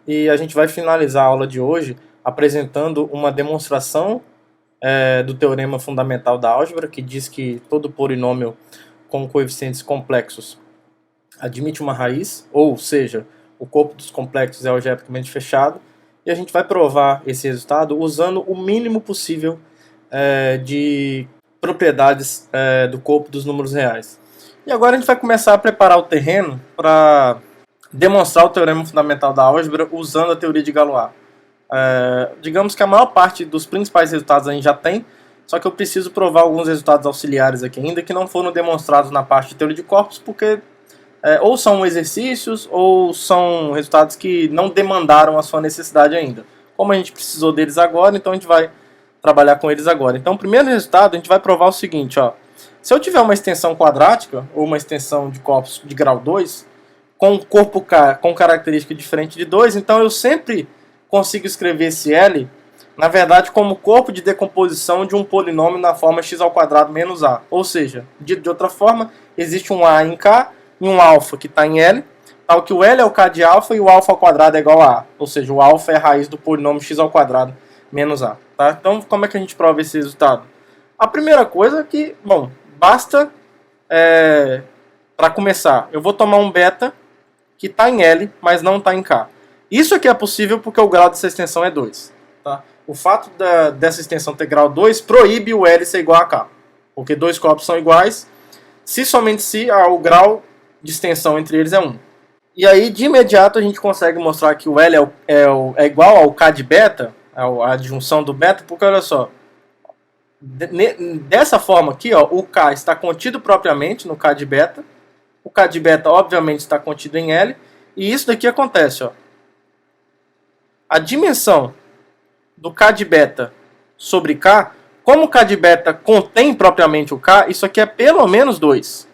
e a gente vai finalizar a aula de hoje apresentando uma demonstração do teorema fundamental da álgebra, que diz que todo polinômio com coeficientes complexos admite uma raiz, ou seja, o corpo dos complexos é algebricamente fechado, e a gente vai provar esse resultado usando o mínimo possível de propriedades do corpo dos números reais. E agora a gente vai começar a preparar o terreno para demonstrar o teorema fundamental da álgebra usando a teoria de Galois. Digamos que a maior parte dos principais resultados a gente já tem, só que eu preciso provar alguns resultados auxiliares aqui ainda que não foram demonstrados na parte de teoria de corpos, porque ou são exercícios ou são resultados que não demandaram a sua necessidade ainda. Como a gente precisou deles agora, então a gente vai trabalhar com eles agora. Então o primeiro resultado a gente vai provar o seguinte, ó. Se eu tiver uma extensão quadrática ou uma extensão de corpos de grau 2, com um corpo K com característica diferente de 2, então eu sempre consigo escrever esse L, na verdade, como corpo de decomposição de um polinômio na forma x² menos a. Ou seja, dito de outra forma, existe um A em K e um alfa que está em L, tal que o L é o K de alfa e o alfa ao quadrado é igual a A. Ou seja, o alfa é a raiz do polinômio x² menos a. Tá? Então, como é que a gente prova esse resultado? A primeira coisa é que, bom, basta, para começar, eu vou tomar um beta que está em L, mas não está em K. Isso aqui é possível porque o grau dessa extensão é 2. Tá? O fato dessa extensão ter grau 2 proíbe o L ser igual a K. Porque dois corpos são iguais, se somente se o grau de extensão entre eles é 1. E aí, de imediato, a gente consegue mostrar que o L é igual ao K de beta, a adjunção do beta, porque olha só, dessa forma aqui, ó, o K está contido propriamente no K de beta, o K de beta obviamente está contido em L, e isso daqui acontece, ó. A dimensão do K de beta sobre K, como o K de beta contém propriamente o K, isso aqui é pelo menos 2.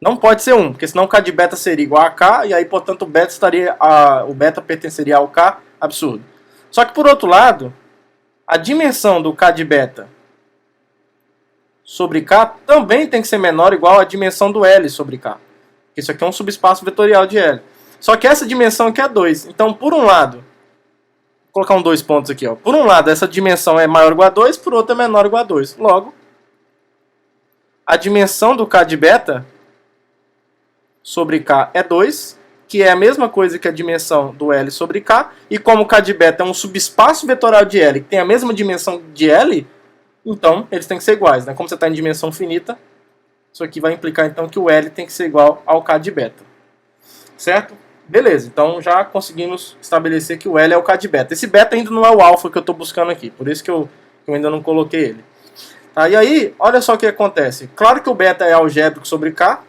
Não pode ser 1, porque senão o K de beta seria igual a K, e aí, portanto, o beta pertenceria ao K, absurdo. Só que, por outro lado, a dimensão do K de beta sobre K também tem que ser menor ou igual à dimensão do L sobre K. Isso aqui é um subespaço vetorial de L. Só que essa dimensão aqui é 2. Então, por um lado, vou colocar 2 pontos aqui, ó. Por um lado, essa dimensão é maior ou igual a 2, por outro é menor ou igual a 2. Logo, a dimensão do K de beta sobre K é 2, que é a mesma coisa que a dimensão do L sobre K, e como o K de beta é um subespaço vetorial de L que tem a mesma dimensão de L, então eles têm que ser iguais, né? Como você está em dimensão finita, isso aqui vai implicar então que o L tem que ser igual ao K de beta. Certo? Beleza, então já conseguimos estabelecer que o L é o K de beta. Esse beta ainda não é o alfa que eu estou buscando aqui, por isso que eu ainda não coloquei ele. Tá, e aí, olha só o que acontece. Claro que o beta é algébrico sobre K,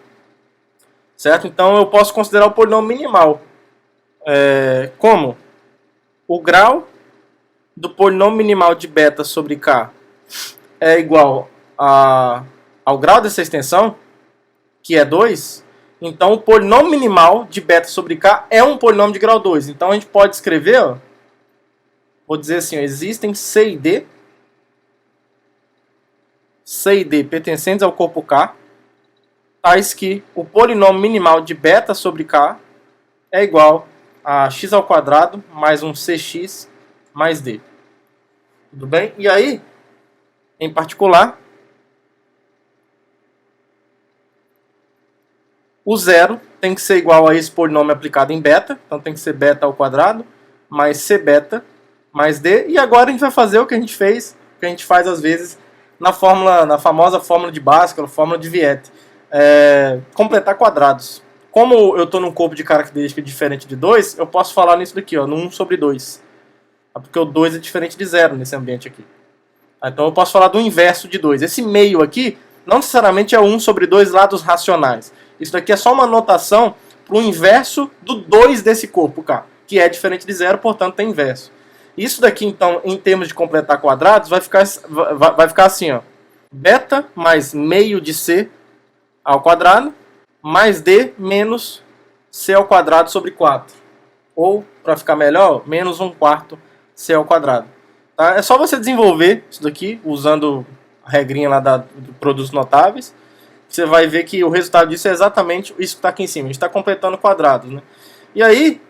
certo? Então eu posso considerar o polinômio minimal como o grau do polinômio minimal de beta sobre K é igual ao grau dessa extensão, que é 2. Então o polinômio minimal de beta sobre K é um polinômio de grau 2. Então a gente pode escrever, ó, vou dizer assim, ó, existem C e D pertencentes ao corpo K, tais que o polinômio minimal de beta sobre K é igual a x² mais um cx mais d. Tudo bem? E aí, em particular, o zero tem que ser igual a esse polinômio aplicado em beta, então tem que ser beta ao quadrado mais c beta mais d. E agora a gente vai fazer o que a gente fez, o que a gente faz às vezes na famosa fórmula de Bhaskara, fórmula de Viette. Completar quadrados. Como eu estou num corpo de característica diferente de 2, eu posso falar nisso daqui, ó, no 1 sobre 2. Porque o 2 é diferente de 0 nesse ambiente aqui. Então eu posso falar do inverso de 2. Esse meio aqui não necessariamente é o 1 sobre 2 lados racionais. Isso daqui é só uma notação para o inverso do 2 desse corpo K, que é diferente de 0, portanto tem inverso. Isso daqui, então, em termos de completar quadrados, vai ficar assim, ó. Beta mais meio de C ao quadrado, mais D menos C ao quadrado sobre 4. Ou, para ficar melhor, menos 1/4 C ao quadrado. Tá? É só você desenvolver isso daqui, usando a regrinha lá do produtos notáveis. Você vai ver que o resultado disso é exatamente isso que está aqui em cima. A gente está completando quadrados. Né? E aí,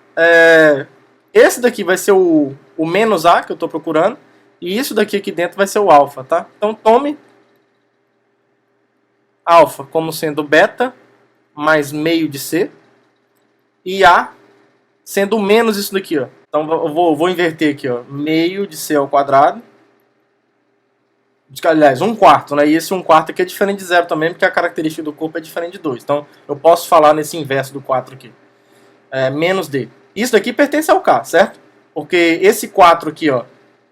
Esse daqui vai ser o menos A que eu estou procurando. E isso daqui aqui dentro vai ser o alfa, tá? Então tome alfa como sendo beta mais meio de C. E A sendo menos isso daqui, ó. Então eu vou inverter aqui, ó. Meio de C ao quadrado. Aliás, 1/4, né? E esse 1/4 aqui é diferente de 0 também, porque a característica do corpo é diferente de 2. Então eu posso falar nesse inverso do 4 aqui. Menos D. Isso daqui pertence ao K, certo? Porque esse 4 aqui, ó,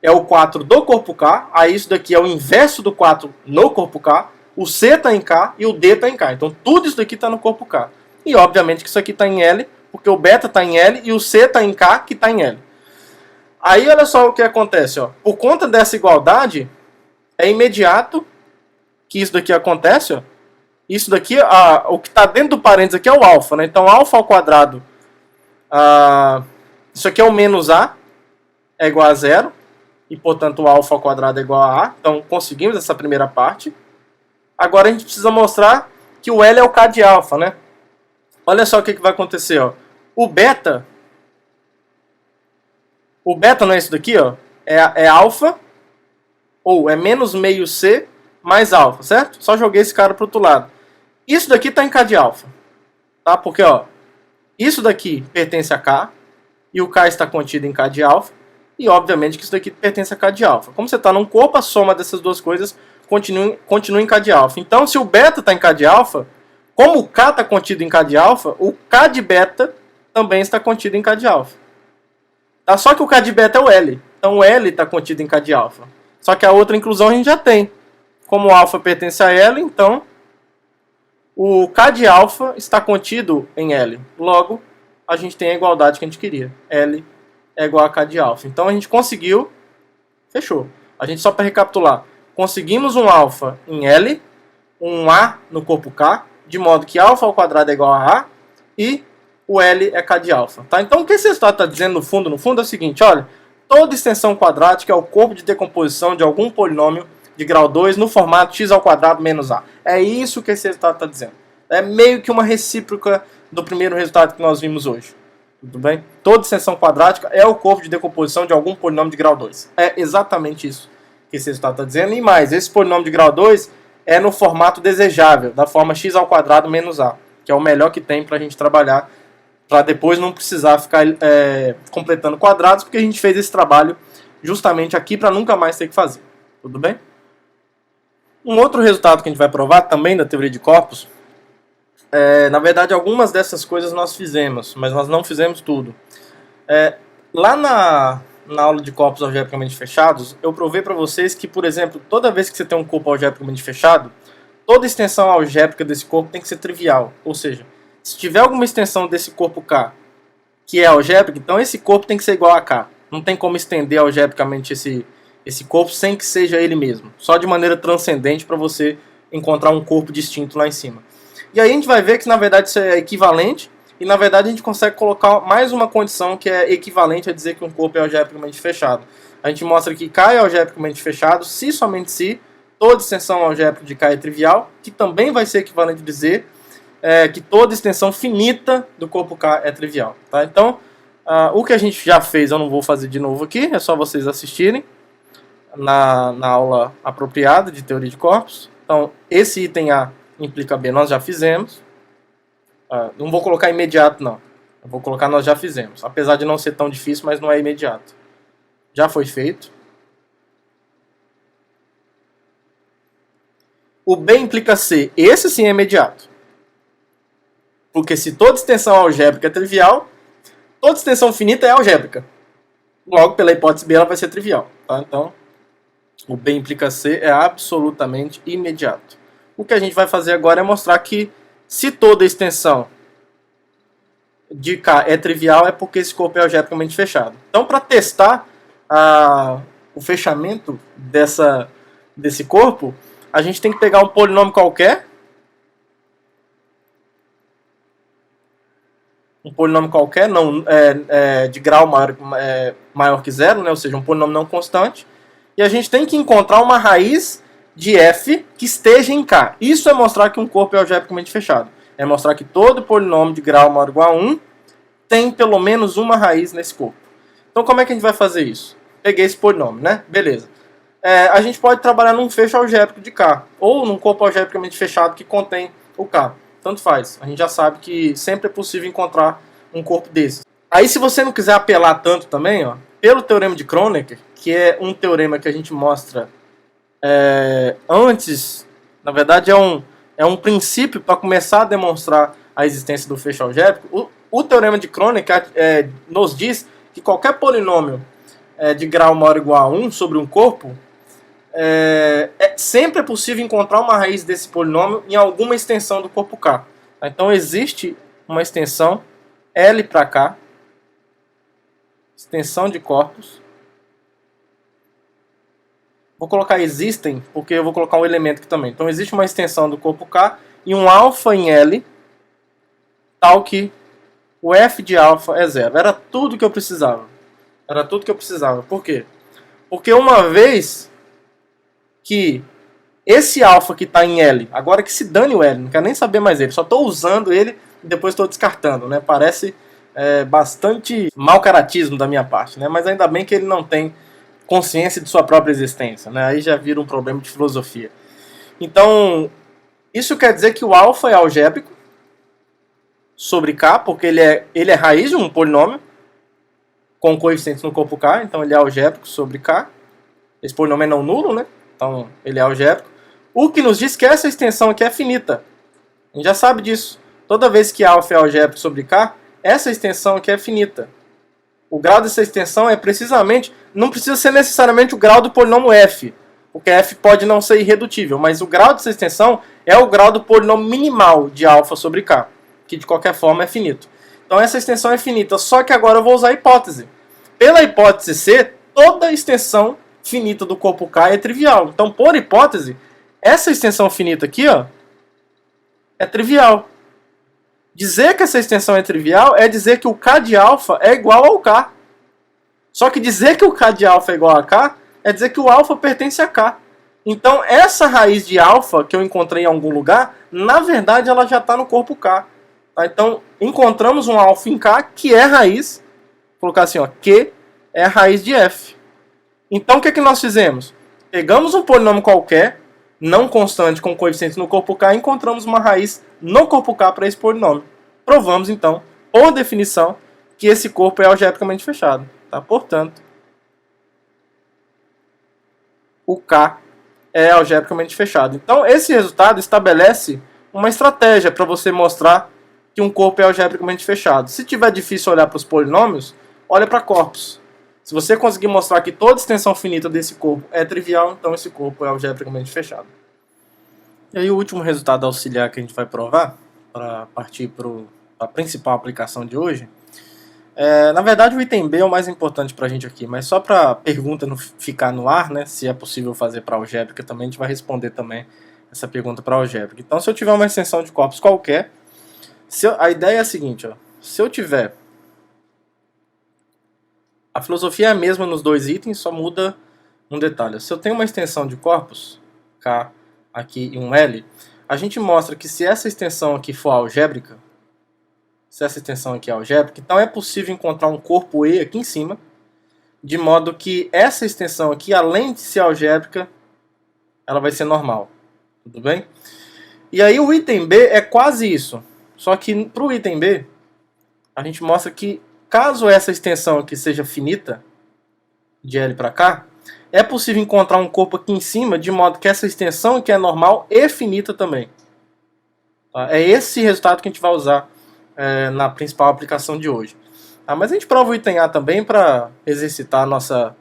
é o 4 do corpo K. Aí isso daqui é o inverso do 4 no corpo K. O C está em K e o D está em K. Então tudo isso daqui está no corpo K. E obviamente que isso aqui está em L, porque o beta está em L e o C está em K, que está em L. Aí olha só o que acontece, ó. Por conta dessa igualdade, é imediato que isso daqui acontece, ó. Isso daqui, o que está dentro do parênteses aqui é o alfa, né? Então alfa ao quadrado, isso aqui é o menos A, é igual a 0. E portanto o alfa ao quadrado é igual a A. Então conseguimos essa primeira parte. Agora a gente precisa mostrar que o L é o K de alfa, né? Olha só o que vai acontecer, ó. O beta não é isso daqui, ó. É alfa, ou é menos meio C mais alfa, certo? Só joguei esse cara para o outro lado. Isso daqui está em K de alfa, tá? Porque, ó, isso daqui pertence a K, e o K está contido em K de alfa, e obviamente que isso daqui pertence a K de alfa. Como você está num corpo, a soma dessas duas coisas continua em K de alfa. Então, se o beta está em K de alfa, como o K está contido em K de alfa, o K de beta também está contido em K de alfa. Tá? Só que o K de beta é o L. Então o L está contido em K de alfa. Só que a outra inclusão a gente já tem. Como o alfa pertence a L, então o K de alfa está contido em L. Logo, a gente tem a igualdade que a gente queria. L é igual a K de alfa. Então a gente conseguiu. Fechou. A gente, só para recapitular, conseguimos um alfa em L, um A no corpo K, de modo que alfa ao quadrado é igual a A, e o L é K de alfa. Tá? Então o que esse resultado está dizendo no fundo é o seguinte, olha, toda extensão quadrática é o corpo de decomposição de algum polinômio de grau 2 no formato x ao quadrado menos A. É isso que esse resultado está dizendo. É meio que uma recíproca do primeiro resultado que nós vimos hoje. Tudo bem? Toda extensão quadrática é o corpo de decomposição de algum polinômio de grau 2. É exatamente isso que esse resultado está dizendo. E mais, esse polinômio de grau 2 é no formato desejável, da forma x ao quadrado menos A, que é o melhor que tem para a gente trabalhar, para depois não precisar ficar completando quadrados, porque a gente fez esse trabalho justamente aqui para nunca mais ter que fazer. Tudo bem? Um outro resultado que a gente vai provar também da teoria de corpos, na verdade algumas dessas coisas nós fizemos, mas nós não fizemos tudo. Lá na aula de corpos algebricamente fechados, eu provei para vocês que, por exemplo, toda vez que você tem um corpo algebricamente fechado, toda extensão algébrica desse corpo tem que ser trivial, ou seja, se tiver alguma extensão desse corpo K que é algébrica, então esse corpo tem que ser igual a K. Não tem como estender algebricamente esse corpo sem que seja ele mesmo. Só de maneira transcendente para você encontrar um corpo distinto lá em cima. E aí a gente vai ver que na verdade isso é equivalente. E na verdade a gente consegue colocar mais uma condição que é equivalente a dizer que um corpo é algebricamente fechado. A gente mostra que K é algebricamente fechado se somente se toda extensão algébrica de K é trivial, que também vai ser equivalente a dizer que toda extensão finita do corpo K é trivial. Tá? Então, o que a gente já fez eu não vou fazer de novo aqui, é só vocês assistirem na aula apropriada de teoria de corpos. Então, esse item A implica B nós já fizemos. Não vou colocar imediato, não. Eu vou colocar nós já fizemos. Apesar de não ser tão difícil, mas não é imediato. Já foi feito. O B implica C. Esse sim é imediato. Porque se toda extensão algébrica é trivial, toda extensão finita é algébrica. Logo, pela hipótese B, ela vai ser trivial. Tá? Então, o B implica C é absolutamente imediato. O que a gente vai fazer agora é mostrar que se toda extensão de K é trivial, é porque esse corpo é algebricamente fechado. Então, para testar o fechamento desse corpo, a gente tem que pegar um polinômio qualquer. Um polinômio qualquer, não, de grau maior que zero, né? Ou seja, um polinômio não constante. E a gente tem que encontrar uma raiz de f que esteja em K. Isso é mostrar que um corpo é algebricamente fechado. É mostrar que todo polinômio de grau maior ou igual a 1 tem pelo menos uma raiz nesse corpo. Então como é que a gente vai fazer isso? Peguei esse polinômio, né? Beleza. A gente pode trabalhar num fecho algébrico de K, ou num corpo algebricamente fechado que contém o K. Tanto faz. A gente já sabe que sempre é possível encontrar um corpo desses. Aí se você não quiser apelar tanto também, ó, pelo teorema de Kronecker, que é um teorema que a gente mostra antes, na verdade é um princípio para começar a demonstrar a existência do fecho algébrico. O teorema de Kronecker nos diz que qualquer polinômio de grau maior ou igual a 1 sobre um corpo, sempre é possível encontrar uma raiz desse polinômio em alguma extensão do corpo K. Então existe uma extensão L para K, extensão de corpos. Vou colocar existem, porque eu vou colocar um elemento aqui também. Então existe uma extensão do corpo K e um alfa em L, tal que o F de alfa é zero. Era tudo que eu precisava. Era tudo que eu precisava. Por quê? Porque uma vez que esse alfa que está em L, agora que se dane o L, não quero nem saber mais ele, só estou usando ele e depois estou descartando, né? Parece bastante mau caratismo da minha parte, né? Mas ainda bem que ele não tem consciência de sua própria existência, né? Aí já vira um problema de filosofia. Então, isso quer dizer que o alfa é algébrico sobre K, porque ele é raiz de um polinômio com coeficientes no corpo K, então ele é algébrico sobre K. Esse polinômio é não nulo, né? Então ele é algébrico. O que nos diz que essa extensão aqui é finita. A gente já sabe disso. Toda vez que alfa é algébrico sobre K, essa extensão aqui é finita. O grau dessa extensão é precisamente... Não precisa ser necessariamente o grau do polinômio f, porque f pode não ser irredutível, mas o grau dessa extensão é o grau do polinômio minimal de alfa sobre K, que de qualquer forma é finito. Então essa extensão é finita, só que agora eu vou usar a hipótese. Pela hipótese C, toda extensão finita do corpo K é trivial. Então, por hipótese, essa extensão finita aqui, ó, é trivial. Dizer que essa extensão é trivial é dizer que o K de alfa é igual ao K. Só que dizer que o K de alfa é igual a K é dizer que o alfa pertence a K. Então, essa raiz de alfa que eu encontrei em algum lugar, na verdade, ela já está no corpo K. Tá? Então, encontramos um alfa em K que é raiz, vou colocar assim, ó, que é a raiz de f. Então, o que é que nós fizemos? Pegamos um polinômio qualquer, não constante com coeficientes no corpo K, e encontramos uma raiz no corpo K para esse polinômio. Provamos, então, por definição, que esse corpo é algebricamente fechado. Tá? Portanto, o K é algebricamente fechado. Então, esse resultado estabelece uma estratégia para você mostrar que um corpo é algebricamente fechado. Se tiver difícil olhar para os polinômios, olha para corpos. Se você conseguir mostrar que toda extensão finita desse corpo é trivial, então esse corpo é algebricamente fechado. E aí o último resultado auxiliar que a gente vai provar, para partir para a principal aplicação de hoje, na verdade o item B é o mais importante para a gente aqui, mas só para a pergunta não ficar no ar, né, se é possível fazer para algébrica também, a gente vai responder também essa pergunta para algébrica. Então, se eu tiver uma extensão de corpos qualquer, a ideia é a seguinte, ó, se eu tiver... A filosofia é a mesma nos dois itens, só muda um detalhe. Se eu tenho uma extensão de corpos, K aqui e um L, a gente mostra que se essa extensão aqui for algébrica, se essa extensão aqui é algébrica, então é possível encontrar um corpo E aqui em cima, de modo que essa extensão aqui, além de ser algébrica, ela vai ser normal. Tudo bem? E aí o item B é quase isso. Só que para o item B, a gente mostra que caso essa extensão aqui seja finita, de L para K, é possível encontrar um corpo aqui em cima, de modo que essa extensão aqui é normal e finita também. Tá? É esse resultado que a gente vai usar na principal aplicação de hoje. Tá? Mas a gente prova o item A também para exercitar nosso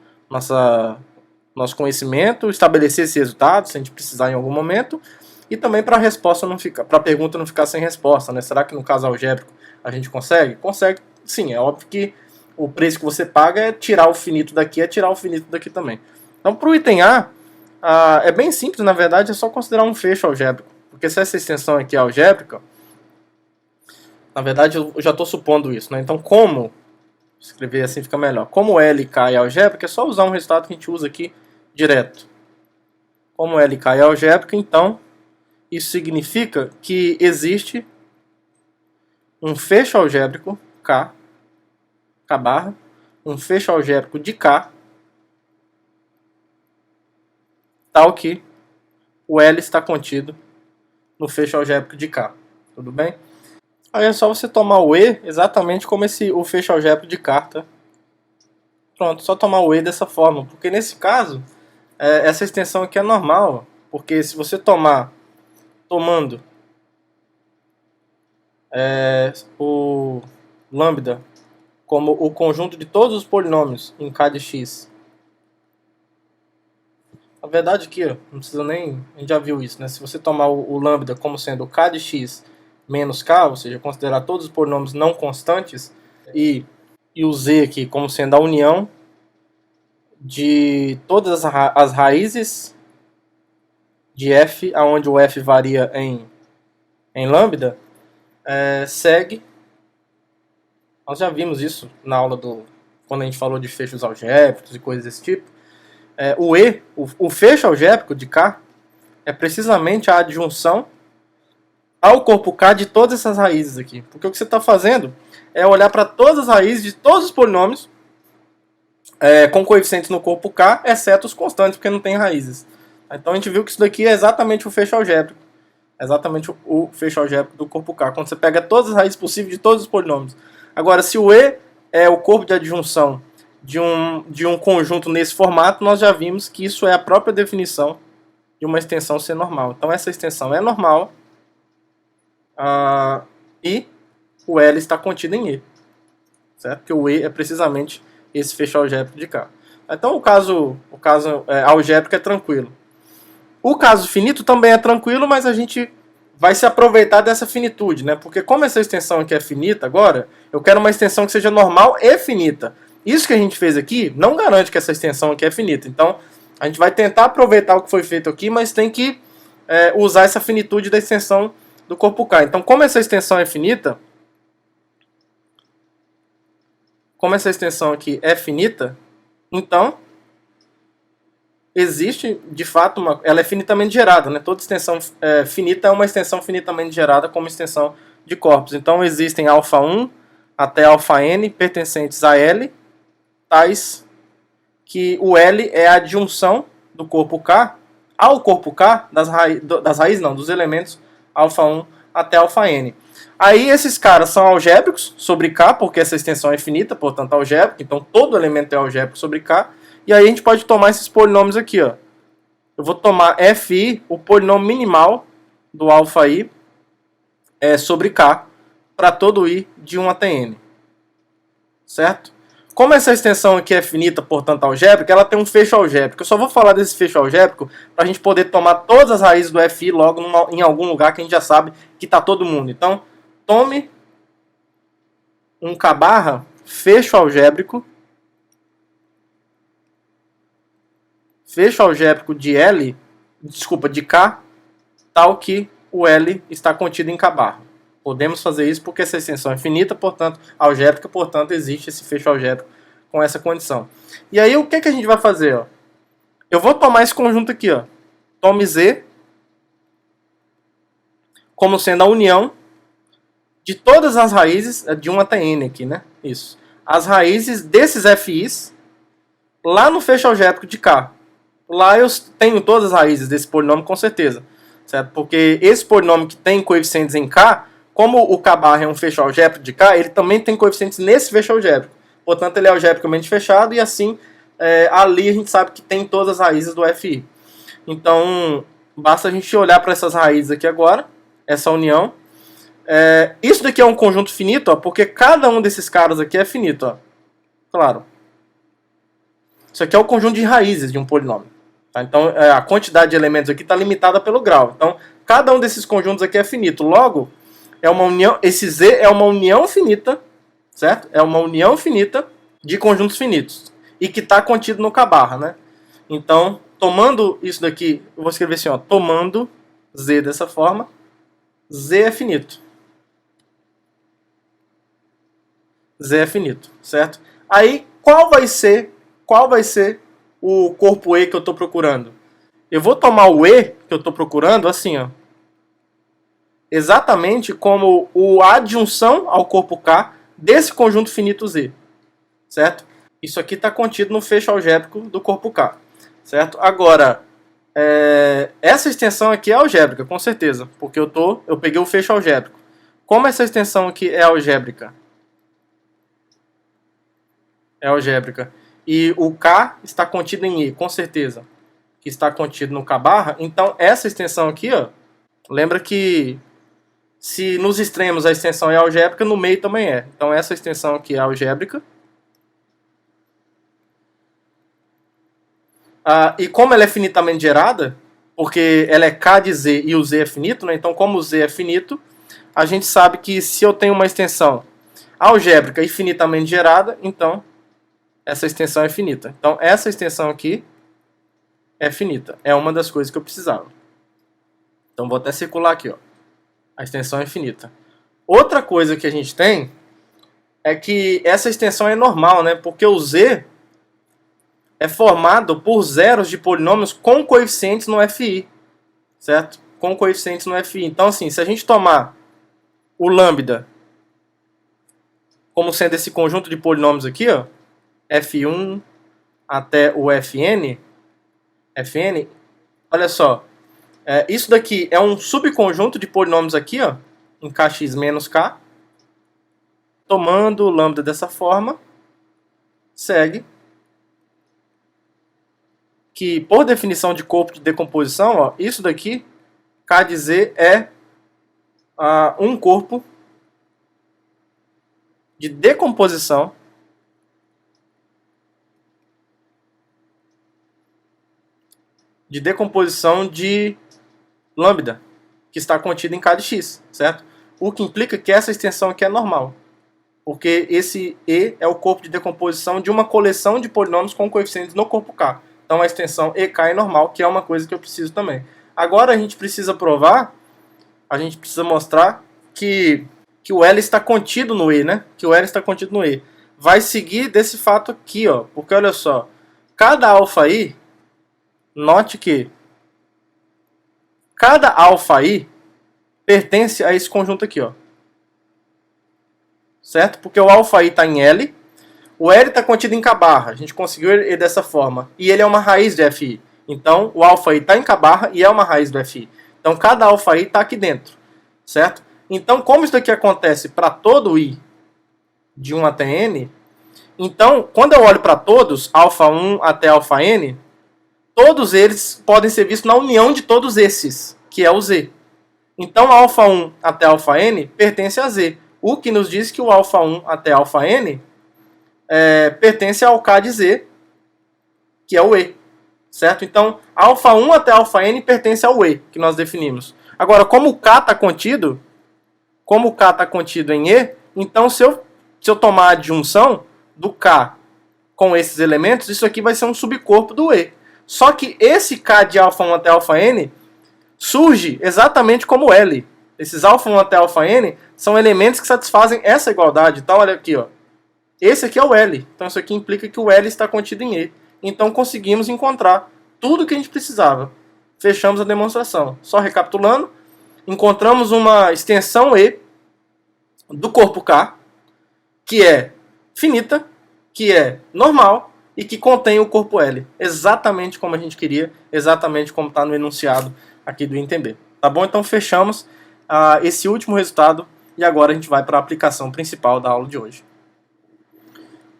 conhecimento, estabelecer esse resultado, se a gente precisar em algum momento, e também para a pergunta não ficar sem resposta, né? Será que no caso algébrico a gente consegue? Consegue, sim. É óbvio que o preço que você paga é tirar o finito daqui, é tirar o finito daqui também. Então, para o item A, é bem simples, na verdade, é só considerar um fecho algébrico. Porque se essa extensão aqui é algébrica, na verdade eu já estou supondo isso, né? Então, como escrever assim fica melhor. Como L e K é algébrica, é só usar um resultado que a gente usa aqui direto. Como L e K é algébrica, então isso significa que existe um fecho algébrico K barra, um fecho algébrico de K, tal que o L está contido no fecho algébrico de K. Tudo bem? Aí é só você tomar o E exatamente como o fecho algébrico de K, tá? Pronto, só tomar o E dessa forma. Porque nesse caso, essa extensão aqui é normal. Porque se você tomando o lambda como o conjunto de todos os polinômios em K de x. Na verdade aqui, ó, não precisa nem... A gente já viu isso, né? Se você tomar o lambda como sendo K de x menos K, ou seja, considerar todos os polinômios não constantes, e o z aqui como sendo a união de todas as raízes de f, onde o f varia em lambda, segue. Nós já vimos isso na aula quando a gente falou de fechos algébricos e coisas desse tipo. O fecho algébrico de K é precisamente a adjunção ao corpo K de todas essas raízes aqui. Porque o que você está fazendo é olhar para todas as raízes de todos os polinômios com coeficientes no corpo K, exceto os constantes, porque não tem raízes. Então a gente viu que isso daqui é exatamente o fecho algébrico. Exatamente o fecho algébrico do corpo K. Quando você pega todas as raízes possíveis de todos os polinômios. Agora, se o E é o corpo de adjunção de um conjunto nesse formato, nós já vimos que isso é a própria definição de uma extensão ser normal. Então essa extensão é normal e o L está contido em E. Certo? Porque o E é precisamente esse fecho algébrico de K. Então o caso algébrico é tranquilo. O caso finito também é tranquilo, mas a gente vai se aproveitar dessa finitude, né? Porque como essa extensão aqui é finita agora, eu quero uma extensão que seja normal e finita. Isso que a gente fez aqui não garante que essa extensão aqui é finita. Então, a gente vai tentar aproveitar o que foi feito aqui, mas tem que usar essa finitude da extensão do corpo K. Então, como essa extensão é finita, como essa extensão aqui é finita, então existe, de fato, ela é finitamente gerada, né? Toda extensão finita é uma extensão finitamente gerada como extensão de corpos. Então existem α1 até αn pertencentes a L, tais que o L é a adjunção do corpo K ao corpo K dos elementos α1 até αn. Aí esses caras são algébricos sobre K, porque essa extensão é finita, portanto algébrica, então todo elemento é algébrico sobre K. E aí a gente pode tomar esses polinômios aqui, ó. Eu vou tomar fi, o polinômio minimal do alfa i, sobre K, para todo i de 1 até n. Certo? Como essa extensão aqui é finita, portanto algébrica, ela tem um fecho algébrico. Eu só vou falar desse fecho algébrico para a gente poder tomar todas as raízes do fi logo em algum lugar que a gente já sabe que está todo mundo. Então, tome um K barra fecho algébrico de K, tal que o L está contido em K barra. Podemos fazer isso porque essa extensão é finita, portanto, algébrica, portanto, existe esse fecho algébrico com essa condição. E aí, o que a gente vai fazer? Ó? Eu vou tomar esse conjunto aqui, ó. Tome Z como sendo a união de todas as raízes, de 1 até n aqui, né? Isso. As raízes desses FIs lá no fecho algébrico de K. Lá eu tenho todas as raízes desse polinômio com certeza, certo? Porque esse polinômio que tem coeficientes em K, como o K barra é um fecho algébrico de K, ele também tem coeficientes nesse fecho algébrico. Portanto, ele é algebricamente fechado e assim, ali a gente sabe que tem todas as raízes do FI. Então, basta a gente olhar para essas raízes aqui agora, essa união. Isso daqui é um conjunto finito, ó, porque cada um desses caras aqui é finito, ó. Claro. Isso aqui é o conjunto de raízes de um polinômio. Tá? Então, a quantidade de elementos aqui está limitada pelo grau. Então, cada um desses conjuntos aqui é finito. Logo, é uma união, esse Z é uma união finita, certo? É uma união finita de conjuntos finitos. E que está contido no K barra, né? Então, tomando isso daqui, eu vou escrever assim, ó, tomando Z dessa forma, Z é finito. Z é finito, certo? Aí, qual vai ser o corpo E que eu estou procurando? Eu vou tomar o E que eu estou procurando assim, ó, exatamente como a adjunção ao corpo K desse conjunto finito Z, certo? Isso aqui está contido no fecho algébrico do corpo K, certo? Agora, essa extensão aqui é algébrica, com certeza, porque eu peguei o fecho algébrico. Como essa extensão aqui é algébrica? É algébrica. E o K está contido em E, com certeza, que está contido no K barra. Então, essa extensão aqui, ó, lembra que se nos extremos a extensão é algébrica, no meio também é. Então, essa extensão aqui é algébrica. E como ela é finitamente gerada, porque ela é K de Z e o Z é finito, né? Então, como o Z é finito, a gente sabe que se eu tenho uma extensão algébrica e finitamente gerada, então essa extensão é finita. Então, essa extensão aqui é finita. É uma das coisas que eu precisava. Então, vou até circular aqui, ó. A extensão é finita. Outra coisa que a gente tem é que essa extensão é normal, né? Porque o Z é formado por zeros de polinômios com coeficientes no FI, certo? Com coeficientes no FI. Então, assim, se a gente tomar o lambda como sendo esse conjunto de polinômios aqui, ó, F1 até o Fn, olha só, isso daqui é um subconjunto de polinômios aqui, ó, em kx menos k. Tomando o lambda dessa forma, segue que, por definição de corpo de decomposição, ó, isso daqui, K de Z, é um corpo de decomposição de lambda, que está contido em K de x, certo? O que implica que essa extensão aqui é normal, porque esse E é o corpo de decomposição de uma coleção de polinômios com coeficientes no corpo K. Então a extensão EK é normal, que é uma coisa que eu preciso também. Agora a gente precisa provar, a gente precisa mostrar que o L está contido no E, né? Que o L está contido no E. Vai seguir desse fato aqui, ó. Porque olha só, cada alfa I, note que cada alfa I pertence a esse conjunto aqui, ó. Certo? Porque o alfa I está em L, o L está contido em K barra, a gente conseguiu ele dessa forma. E ele é uma raiz de FI. Então, o alfa I está em K barra e é uma raiz do FI. Então, cada alfa I está aqui dentro. Certo? Então, como isso aqui acontece para todo I de 1 até N, então, quando eu olho para todos, alfa 1 até alfa N, todos eles podem ser vistos na união de todos esses, que é o Z. Então, alfa 1 até alfa N pertence a Z. O que nos diz que o alfa 1 até alfa N pertence ao K de Z, que é o E, certo? Então, alfa 1 até alfa N pertence ao E, que nós definimos. Agora, como o K está contido, em E, então se eu tomar a adjunção do K com esses elementos, isso aqui vai ser um subcorpo do E. Só que esse K de alfa 1 até alfa N surge exatamente como L. Esses alfa 1 até alfa N são elementos que satisfazem essa igualdade. Então, olha aqui, ó. Esse aqui é o L. Então, isso aqui implica que o L está contido em E. Então, conseguimos encontrar tudo o que a gente precisava. Fechamos a demonstração. Só recapitulando, encontramos uma extensão E do corpo K, que é finita, que é normal e que contém o corpo L. Exatamente como a gente queria, exatamente como está no enunciado aqui do entender. Tá bom? Então, fechamos esse último resultado e agora a gente vai para a aplicação principal da aula de hoje.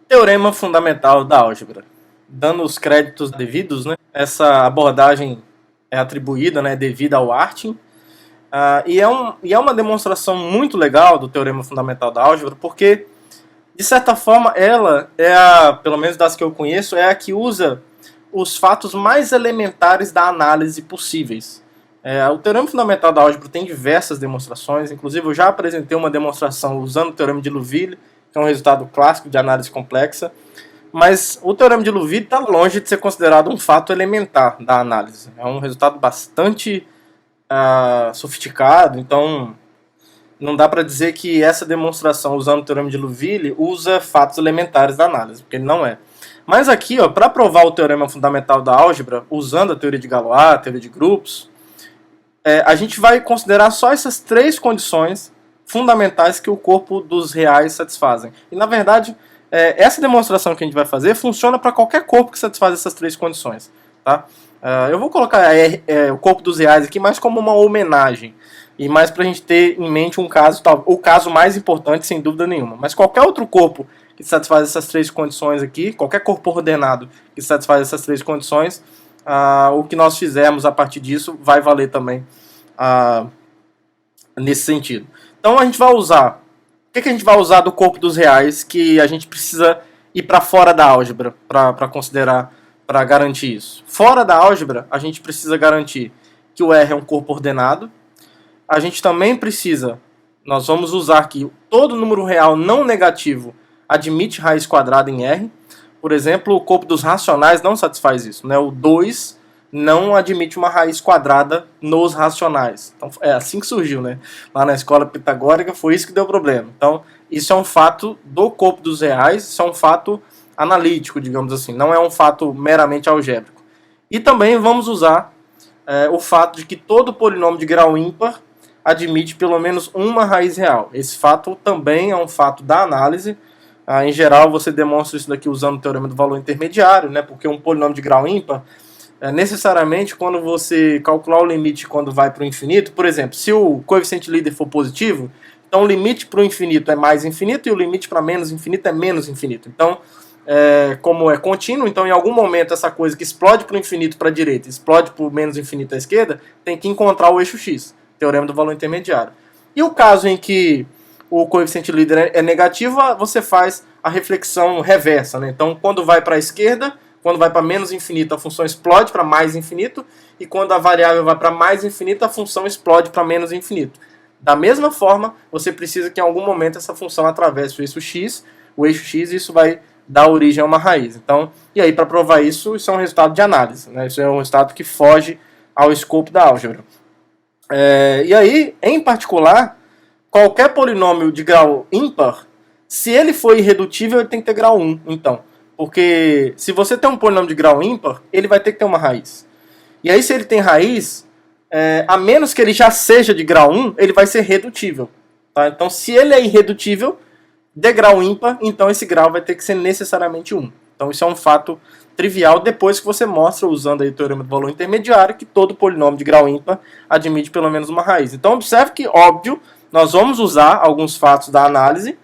Teorema fundamental da álgebra. Dando os créditos devidos, né? Essa abordagem é atribuída, né, devida ao Artin. E é uma demonstração muito legal do teorema fundamental da álgebra, porque, de certa forma, ela pelo menos das que eu conheço, é a que usa os fatos mais elementares da análise possíveis. O teorema fundamental da álgebra tem diversas demonstrações, inclusive eu já apresentei uma demonstração usando o teorema de Liouville, que é um resultado clássico de análise complexa, mas o teorema de Liouville está longe de ser considerado um fato elementar da análise. É um resultado bastante sofisticado, então não dá para dizer que essa demonstração usando o teorema de Liouville usa fatos elementares da análise, porque ele não é. Mas aqui, para provar o teorema fundamental da álgebra, usando a teoria de Galois, a teoria de grupos, a gente vai considerar só essas três condições fundamentais que o corpo dos reais satisfazem. E, na verdade, essa demonstração que a gente vai fazer funciona para qualquer corpo que satisfaz essas três condições. Tá? Eu vou colocar o corpo dos reais aqui mais como uma homenagem, e mais para a gente ter em mente um caso, o caso mais importante, sem dúvida nenhuma. Mas qualquer outro corpo que satisfaz essas três condições aqui, qualquer corpo ordenado que satisfaz essas três condições, o que nós fizermos a partir disso vai valer também nesse sentido. Então a gente vai usar, o que a gente vai usar do corpo dos reais que a gente precisa ir para fora da álgebra para considerar, para garantir isso? Fora da álgebra, a gente precisa garantir que o R é um corpo ordenado. A gente também precisa, nós vamos usar que todo número real não negativo admite raiz quadrada em R. Por exemplo, o corpo dos racionais não satisfaz isso, né? O 2 não admite uma raiz quadrada nos racionais. Então, é assim que surgiu, né? Lá na escola pitagórica foi isso que deu problema. Então, isso é um fato do corpo dos reais, isso é um fato analítico, digamos assim, não é um fato meramente algébrico. E também vamos usar o fato de que todo polinômio de grau ímpar admite pelo menos uma raiz real. Esse fato também é um fato da análise. Em geral, você demonstra isso daqui usando o teorema do valor intermediário, né? Porque um polinômio de grau ímpar, necessariamente, quando você calcular o limite quando vai para o infinito, por exemplo, se o coeficiente líder for positivo, então o limite para o infinito é mais infinito e o limite para menos infinito é menos infinito. Então, como é contínuo, então em algum momento essa coisa que explode para o infinito para a direita, explode para o menos infinito à esquerda, tem que encontrar o eixo x, teorema do valor intermediário. E o caso em que o coeficiente líder é negativo, você faz a reflexão reversa, né? Então, quando vai para a esquerda, quando vai para menos infinito, a função explode para mais infinito, e quando a variável vai para mais infinito, a função explode para menos infinito. Da mesma forma, você precisa que em algum momento essa função atravesse o eixo x, e isso vai dar origem a uma raiz. Então, e aí para provar isso, isso é um resultado de análise, né? Isso é um resultado que foge ao escopo da álgebra. E aí, em particular, qualquer polinômio de grau ímpar, se ele for irredutível, ele tem que ter grau 1, então. Porque se você tem um polinômio de grau ímpar, ele vai ter que ter uma raiz. E aí, se ele tem raiz, a menos que ele já seja de grau 1, ele vai ser redutível. Tá? Então, se ele é irredutível, de grau ímpar, então esse grau vai ter que ser necessariamente 1. Então, isso é um fato trivial depois que você mostra, usando aí o teorema do valor intermediário, que todo polinômio de grau ímpar admite pelo menos uma raiz. Então, observe que, óbvio, nós vamos usar alguns fatos da análise,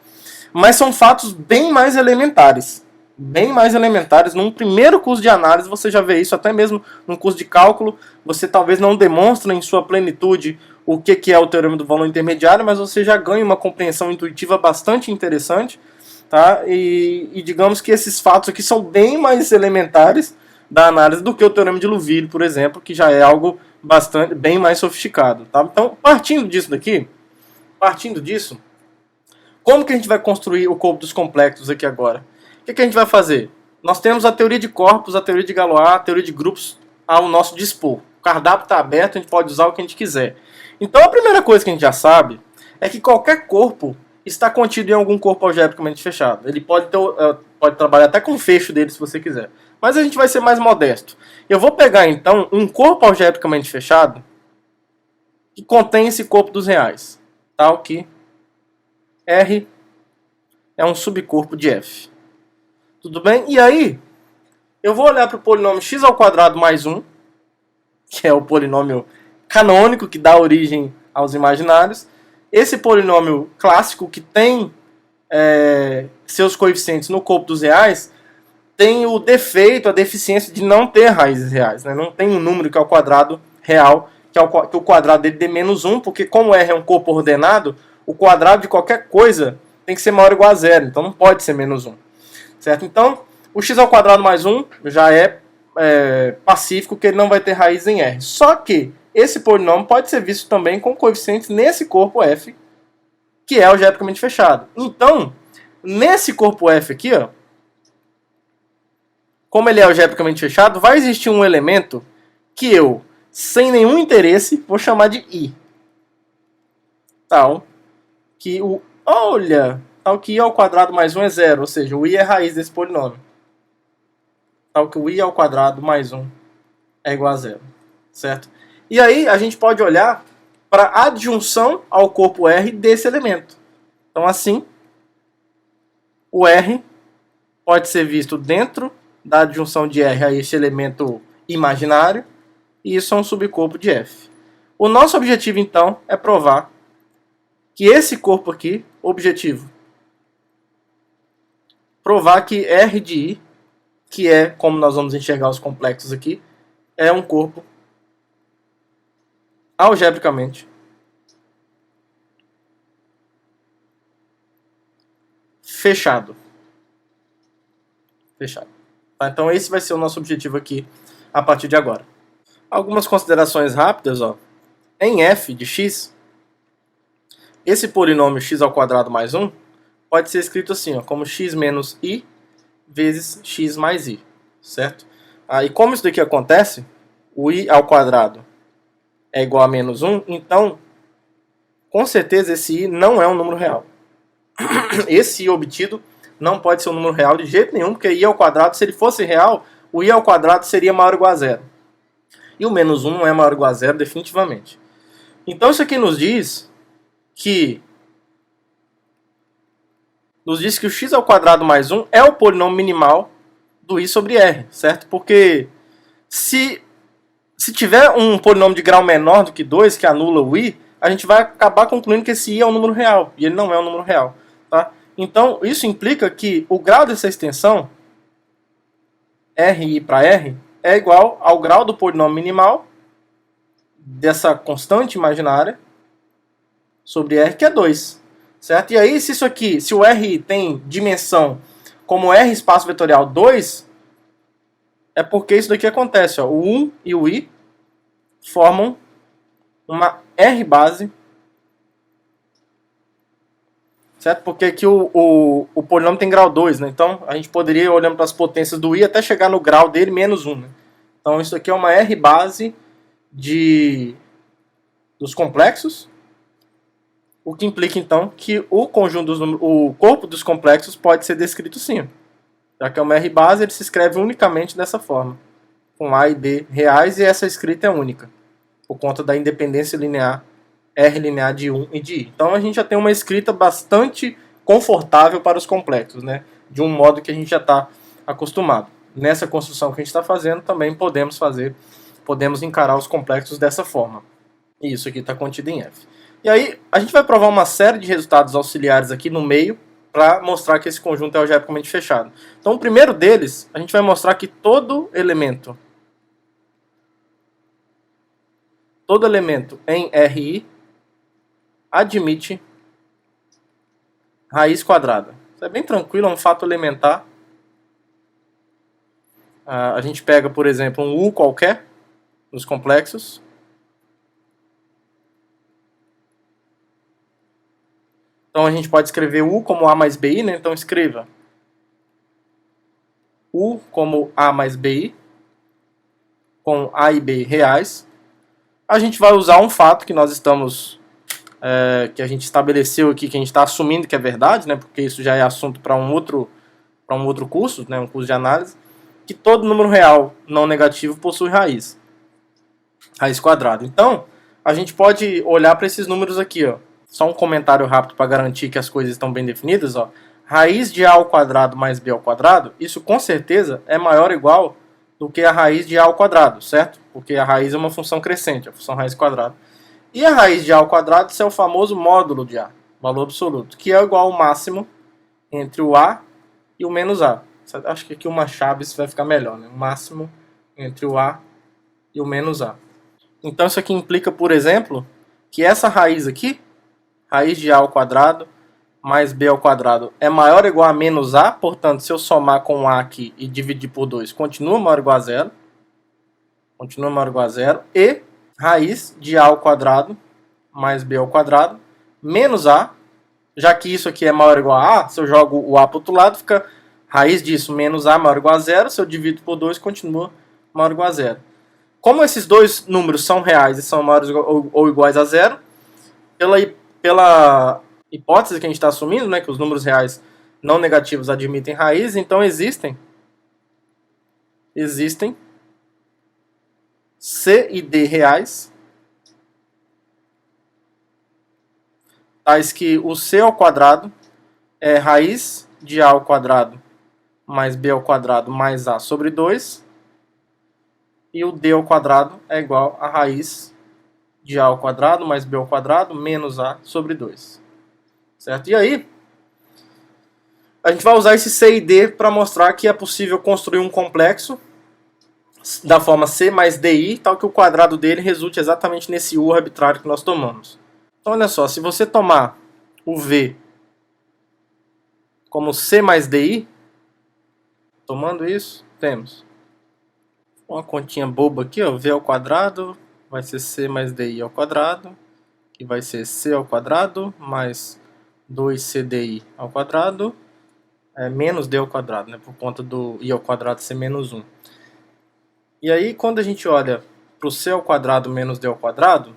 mas são fatos bem mais elementares. Bem mais elementares. Num primeiro curso de análise você já vê isso, até mesmo num curso de cálculo, você talvez não demonstre em sua plenitude o que é o teorema do valor intermediário, mas você já ganha uma compreensão intuitiva bastante interessante. Tá? E digamos que esses fatos aqui são bem mais elementares da análise do que o teorema de Louville, por exemplo, que já é algo bem mais sofisticado. Tá? Então, partindo disso, como que a gente vai construir o corpo dos complexos aqui agora? O que a gente vai fazer? Nós temos a teoria de corpos, a teoria de Galois, a teoria de grupos ao nosso dispor. O cardápio está aberto, a gente pode usar o que a gente quiser. Então a primeira coisa que a gente já sabe é que qualquer corpo está contido em algum corpo algebricamente fechado. Ele pode trabalhar até com o fecho dele se você quiser. Mas a gente vai ser mais modesto. Eu vou pegar então um corpo algebricamente fechado que contém esse corpo dos reais. Tal que R é um subcorpo de F. Tudo bem? E aí, eu vou olhar para o polinômio x² mais 1, que é o polinômio canônico que dá origem aos imaginários. Esse polinômio clássico que tem seus coeficientes no corpo dos reais tem o defeito, a deficiência de não ter raízes reais. Né? Não tem um número que é o quadrado real, que o quadrado dele dê menos 1, porque como R é um corpo ordenado, o quadrado de qualquer coisa tem que ser maior ou igual a zero, então não pode ser menos 1. Certo? Então, o x² mais 1 já é pacífico, que ele não vai ter raiz em R. Só que esse polinômio pode ser visto também com coeficientes nesse corpo F, que é algebricamente fechado. Então, nesse corpo F aqui, ó, como ele é algebricamente fechado, vai existir um elemento que eu, sem nenhum interesse, vou chamar de I. Tal que tal que I² mais 1 é 0, ou seja, o I é a raiz desse polinômio. Tal que o I² mais 1 é igual a 0. Certo? E aí a gente pode olhar para a adjunção ao corpo R desse elemento. Então assim, o R pode ser visto dentro da adjunção de R a esse elemento imaginário, e isso é um subcorpo de F. O nosso objetivo, então, é provar que esse corpo aqui, objetivo, provar que R de I, que é como nós vamos enxergar os complexos aqui, é um corpo algebricamente fechado. Fechado. Tá? Então esse vai ser o nosso objetivo aqui a partir de agora. Algumas considerações rápidas, ó. Em f de x, esse polinômio x ao quadrado mais 1 pode ser escrito assim, ó, como x menos i vezes x mais i, certo? E como isso daqui acontece, o i ao quadrado é igual a menos 1, então, com certeza esse i não é um número real. Esse i obtido não pode ser um número real de jeito nenhum, porque i ao quadrado, se ele fosse real, o i ao quadrado seria maior ou igual a zero. E o menos 1 não é maior ou igual a zero definitivamente. Então isso aqui nos diz que o x ao quadrado mais 1 é o polinômio minimal do i sobre r, certo? Porque se tiver um polinômio de grau menor do que 2, que anula o i, a gente vai acabar concluindo que esse i é um número real, e ele não é um número real. Tá? Então, isso implica que o grau dessa extensão, Ri para R, é igual ao grau do polinômio minimal dessa constante imaginária sobre R, que é 2. Certo? E aí, se isso aqui, se o R tem dimensão como R espaço vetorial 2, é porque isso daqui acontece. Ó, o 1 e o I formam uma R base, certo? Porque aqui o polinômio tem grau 2, né? Então a gente poderia ir olhando para as potências do I até chegar no grau dele menos 1. Né? Então isso aqui é uma R base dos complexos, o que implica então que o conjunto o corpo dos complexos pode ser descrito sim. Já que é uma R base, ele se escreve unicamente dessa forma, com A e B reais, e essa escrita é única, por conta da independência linear, R linear de 1 e de I. Então a gente já tem uma escrita bastante confortável para os complexos, né? De um modo que a gente já está acostumado. Nessa construção que a gente está fazendo, também podemos encarar os complexos dessa forma. E isso aqui está contido em F. E aí, a gente vai provar uma série de resultados auxiliares aqui no meio, para mostrar que esse conjunto é algebricamente fechado. Então, o primeiro deles, a gente vai mostrar que todo elemento em Ri admite raiz quadrada. Isso é bem tranquilo, é um fato elementar. A gente pega, por exemplo, um U qualquer nos complexos. Então a gente pode escrever U como A mais BI, né? Então escreva U como A mais BI, com A e B reais. A gente vai usar um fato que nós estamos, que a gente estabeleceu aqui, que a gente está assumindo que é verdade, né? Porque isso já é assunto para um outro curso, né? Um curso de análise, que todo número real não negativo possui raiz quadrada. Então a gente pode olhar para esses números aqui, ó. Só um comentário rápido para garantir que as coisas estão bem definidas. Ó. Raiz de A ao quadrado mais B ao quadrado, isso com certeza é maior ou igual do que a raiz de A ao quadrado, certo? Porque a raiz é uma função crescente, a função raiz quadrada. E a raiz de A ao quadrado, isso é o famoso módulo de A, valor absoluto, que é igual ao máximo entre o A e o menos A. Acho que aqui uma chave isso vai ficar melhor, né? O máximo entre o A e o menos A. Então isso aqui implica, por exemplo, que essa raiz aqui, raiz de A ao quadrado mais B ao quadrado é maior ou igual a menos A, portanto, se eu somar com A aqui e dividir por 2, continua maior ou igual a zero. Continua maior ou igual a zero. E raiz de A ao quadrado mais B ao quadrado menos A, já que isso aqui é maior ou igual a A, se eu jogo o A para o outro lado, fica raiz disso menos A maior ou igual a zero. Se eu divido por 2, continua maior ou igual a zero. Como esses dois números são reais e são maiores ou iguais a zero, pela hipótese que a gente está assumindo, né, que os números reais não negativos admitem raiz, então existem C e D reais, tais que o C ao quadrado é raiz de A ao quadrado mais b ao quadrado mais a sobre 2. E o d ao quadrado é igual a raiz de a ao quadrado mais b ao quadrado menos a sobre 2. Certo? E aí, a gente vai usar esse C e D para mostrar que é possível construir um complexo da forma C mais DI, tal que o quadrado dele resulte exatamente nesse U arbitrário que nós tomamos. Então, olha só, se você tomar o V como C mais DI, tomando isso, temos uma continha boba aqui, ó, V ao quadrado vai ser C mais DI ao quadrado, que vai ser C ao quadrado mais 2CDI ao quadrado, menos D ao quadrado, né, por conta do I ao quadrado ser menos 1. E aí, quando a gente olha para o C ao quadrado menos D ao quadrado,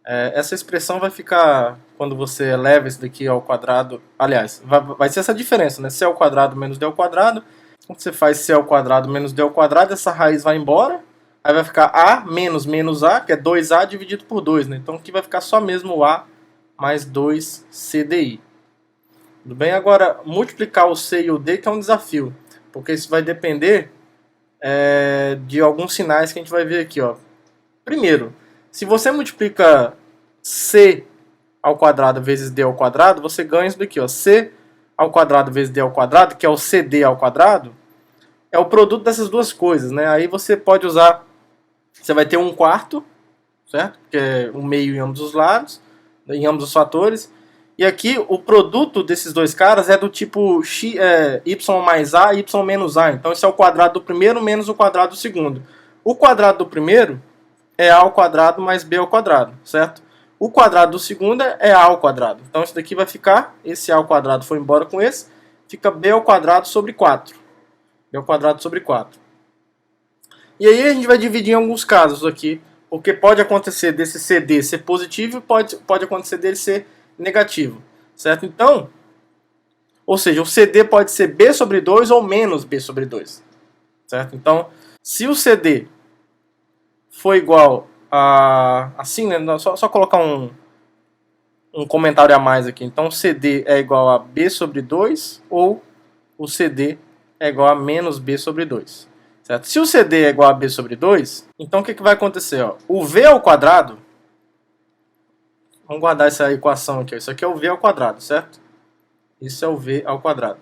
essa expressão vai ficar, quando você eleva isso daqui ao quadrado, aliás, vai ser essa diferença, né? C ao quadrado menos D ao quadrado. Quando você faz C ao quadrado menos D ao quadrado, essa raiz vai embora, aí vai ficar A menos menos A, que é 2A dividido por 2, né? Então aqui vai ficar só mesmo o A mais 2CDI. Tudo bem? Agora, multiplicar o C e o D que é um desafio, porque isso vai depender de alguns sinais que a gente vai ver aqui, ó. Primeiro, se você multiplica C ao quadrado vezes D ao quadrado, você ganha isso daqui, ó. C ao quadrado vezes D ao quadrado, que é o CD ao quadrado, é o produto dessas duas coisas, né? Aí você pode usar, você vai ter 1/4, certo? Que é um meio em ambos os lados, em ambos os fatores. E aqui o produto desses dois caras é do tipo y mais a, y menos a. Então esse é o quadrado do primeiro menos o quadrado do segundo. O quadrado do primeiro é a ao quadrado mais b ao quadrado, certo? O quadrado do segundo é a ao quadrado. Então isso daqui vai ficar, esse a ao quadrado foi embora com esse, fica b ao quadrado sobre 4. B ao quadrado sobre 4. E aí a gente vai dividir em alguns casos aqui, porque pode acontecer desse CD ser positivo e pode acontecer dele ser negativo, certo? Então, ou seja, o CD pode ser b sobre 2 ou menos b sobre 2, certo? Então, se o CD for igual a, assim, né? Só colocar um comentário a mais aqui. Então, o CD é igual a b sobre 2 ou o CD é igual a menos b sobre 2. Certo? Se o CD é igual a b sobre 2, então o que vai acontecer? Ó? O v ao quadrado, vamos guardar essa equação aqui. Isso aqui é o v ao quadrado, certo? Isso é o v ao quadrado.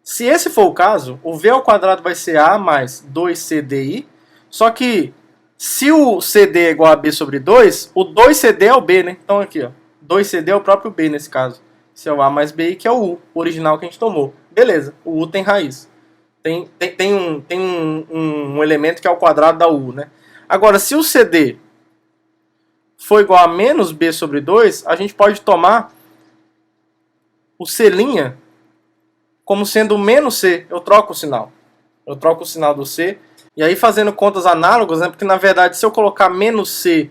Se esse for o caso, o v ao quadrado vai ser a mais 2cdi, só que se o CD é igual a b sobre 2, o 2cd é o b, né? Então aqui, ó, 2cd é o próprio b nesse caso. Esse é o a mais b, que é o u, o original que a gente tomou. Beleza, o u tem raiz. Tem um elemento que é o quadrado da u, né? Agora, se o CD for igual a menos b sobre 2, a gente pode tomar o c' como sendo menos c. Eu troco o sinal. Eu troco o sinal do c. E aí fazendo contas análogas, né? Porque na verdade se eu colocar menos c,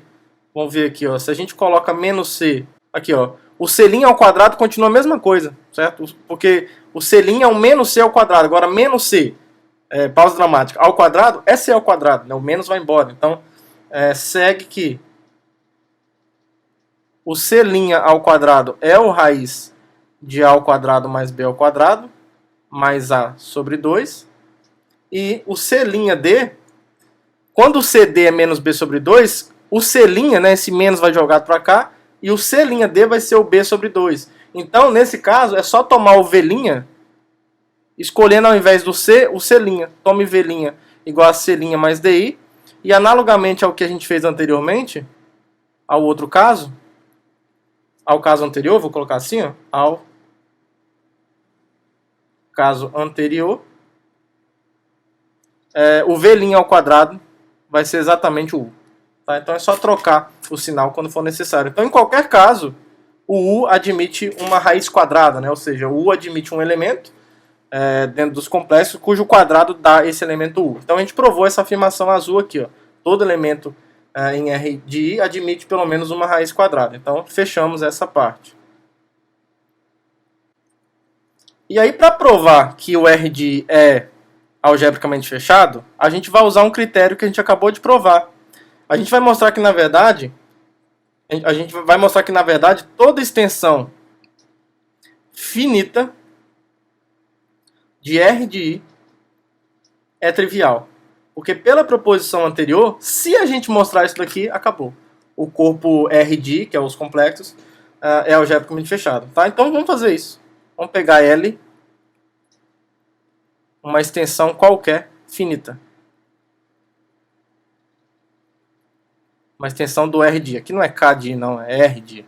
vamos ver aqui, ó, se a gente coloca menos c, aqui, ó, o c' ao quadrado continua a mesma coisa, certo? Porque o c' é um menos c ao quadrado. Agora menos c, pausa dramática, ao quadrado é c ao quadrado, né? O menos vai embora. Então segue que o c' ao quadrado é o raiz de a ao quadrado mais b ao quadrado, mais a sobre 2. E o c'd, quando o cd é menos b sobre 2, o c', né, esse menos vai jogado para cá, e o c'd vai ser o b sobre 2. Então, nesse caso, é só tomar o v', escolhendo ao invés do c, o c'. Tome v' igual a c' mais di, e analogamente ao que a gente fez anteriormente, ao outro caso, ao caso anterior, vou colocar assim, ó, ao caso anterior, o v' ao quadrado vai ser exatamente o u. Tá? Então é só trocar o sinal quando for necessário. Então, em qualquer caso, o u admite uma raiz quadrada, né? Ou seja, o u admite um elemento dentro dos complexos cujo quadrado dá esse elemento u. Então a gente provou essa afirmação azul aqui. Ó. Todo elemento em R de I admite pelo menos uma raiz quadrada. Então fechamos essa parte. E aí, para provar que o R de I é algebricamente fechado, a gente vai usar um critério que a gente acabou de provar. A gente vai mostrar que, na verdade, toda extensão finita de R de I é trivial. Porque pela proposição anterior, se a gente mostrar isso daqui, acabou. O corpo R de I, que é os complexos, é algebricamente fechado. Tá? Então vamos fazer isso. Vamos pegar L, uma extensão qualquer, finita. Uma extensão do R de I. Aqui não é K de I, não, é R de I.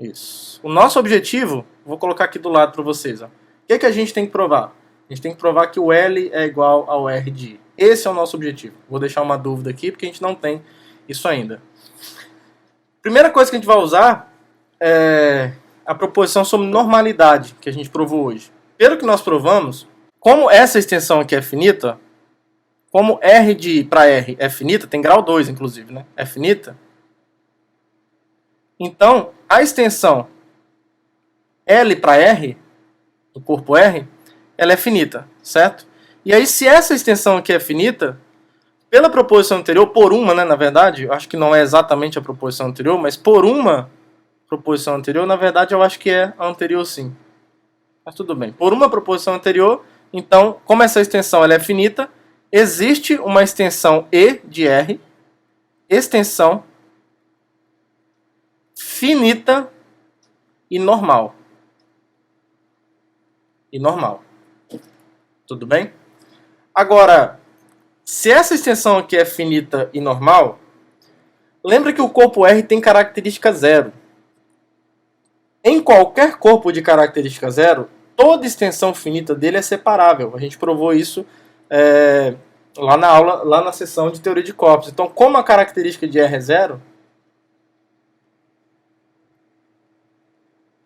Isso. O nosso objetivo, vou colocar aqui do lado para vocês. Ó. O que a gente tem que provar? A gente tem que provar que o L é igual ao R de I. Esse é o nosso objetivo. Vou deixar uma dúvida aqui, porque a gente não tem isso ainda. Primeira coisa que a gente vai usar é a proposição sobre normalidade, que a gente provou hoje. Pelo que nós provamos, como essa extensão aqui é finita, como R de I para R é finita, tem grau 2 inclusive, né? É finita. Então, a extensão L para R, do corpo R, ela é finita, certo? E aí, se essa extensão aqui é finita, pela proposição anterior, por uma, né, na verdade, eu acho que não é exatamente a proposição anterior, mas por uma proposição anterior, na verdade, eu acho que é a anterior sim. Mas tudo bem. Por uma proposição anterior, então, como essa extensão ela é finita, existe uma extensão E de R, extensão finita e normal. E normal. Tudo bem? Agora, se essa extensão aqui é finita e normal, lembra que o corpo R tem característica zero. Em qualquer corpo de característica zero, toda extensão finita dele é separável. A gente provou isso lá na aula, lá na sessão de teoria de corpos. Então, como a característica de R é zero...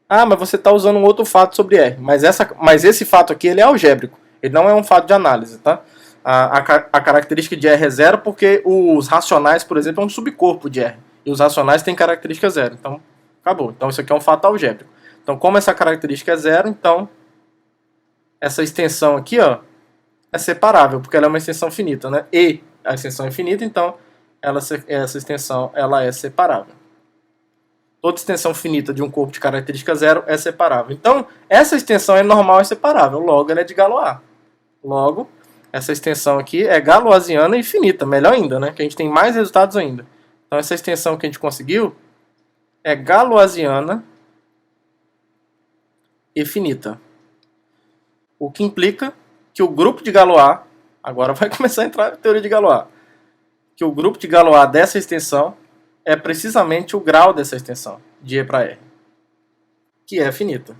Ah, mas você está usando um outro fato sobre R. Mas esse fato aqui ele é algébrico. Ele não é um fato de análise, tá? A característica de R é zero porque os racionais, por exemplo, é um subcorpo de R. E os racionais têm característica zero. Então, acabou. Então, isso aqui é um fato algébrico. Então, como essa característica é zero, então, essa extensão aqui, ó, é separável, porque ela é uma extensão finita, né? E a extensão é finita, então, essa extensão ela é separável. Toda extensão finita de um corpo de característica zero é separável. Então, essa extensão é normal e separável. Logo, ela é de Galois. Logo, essa extensão aqui é galoisiana e finita. Melhor ainda, né? Que a gente tem mais resultados ainda. Então, essa extensão que a gente conseguiu é galoisiana e finita. O que implica que o grupo de Galois, agora vai começar a entrar a teoria de Galois, que o grupo de Galois dessa extensão é precisamente o grau dessa extensão, de E para R, que é finita.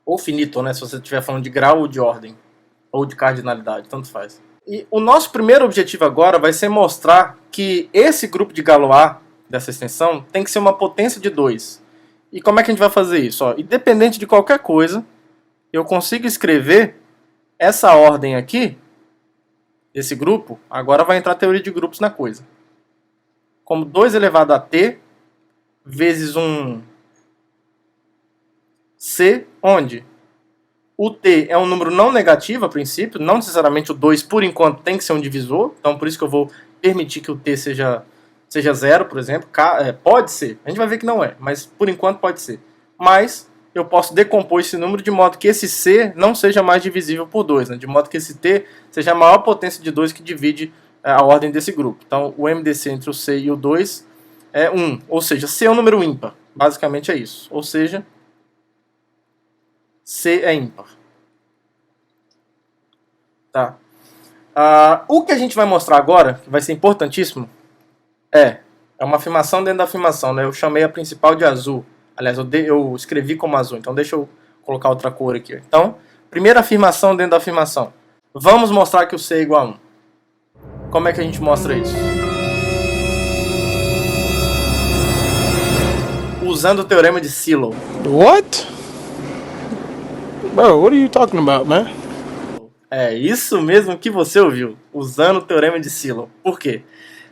Ou finito, né? Se você estiver falando de grau ou de ordem, ou de cardinalidade, tanto faz. E o nosso primeiro objetivo agora vai ser mostrar que esse grupo de Galois dessa extensão tem que ser uma potência de 2. E como é que a gente vai fazer isso? Ó, independente de qualquer coisa, eu consigo escrever essa ordem aqui, desse grupo, agora vai entrar a teoria de grupos na coisa, como 2 elevado a t vezes um c, onde o t é um número não negativo a princípio, não necessariamente o 2 por enquanto tem que ser um divisor, então por isso que eu vou permitir que o t seja 0, por exemplo. Pode ser, a gente vai ver que não é, mas por enquanto pode ser. Mas eu posso decompor esse número de modo que esse c não seja mais divisível por 2, né? De modo que esse t seja a maior potência de 2 que divide a ordem desse grupo. Então, o MDC entre o C e o 2 é 1. Ou seja, C é um número ímpar. Basicamente é isso. Ou seja, C é ímpar. Tá. O que a gente vai mostrar agora, que vai ser importantíssimo, é uma afirmação dentro da afirmação, né? Eu chamei a principal de azul. Aliás, eu escrevi como azul. Então, deixa eu colocar outra cor aqui. Então, primeira afirmação dentro da afirmação. Vamos mostrar que o C é igual a 1. Como é que a gente mostra isso? Usando o teorema de Sylow. What? Bro, what are you talking about, man? É isso mesmo que você ouviu, usando o teorema de Sylow. Por quê?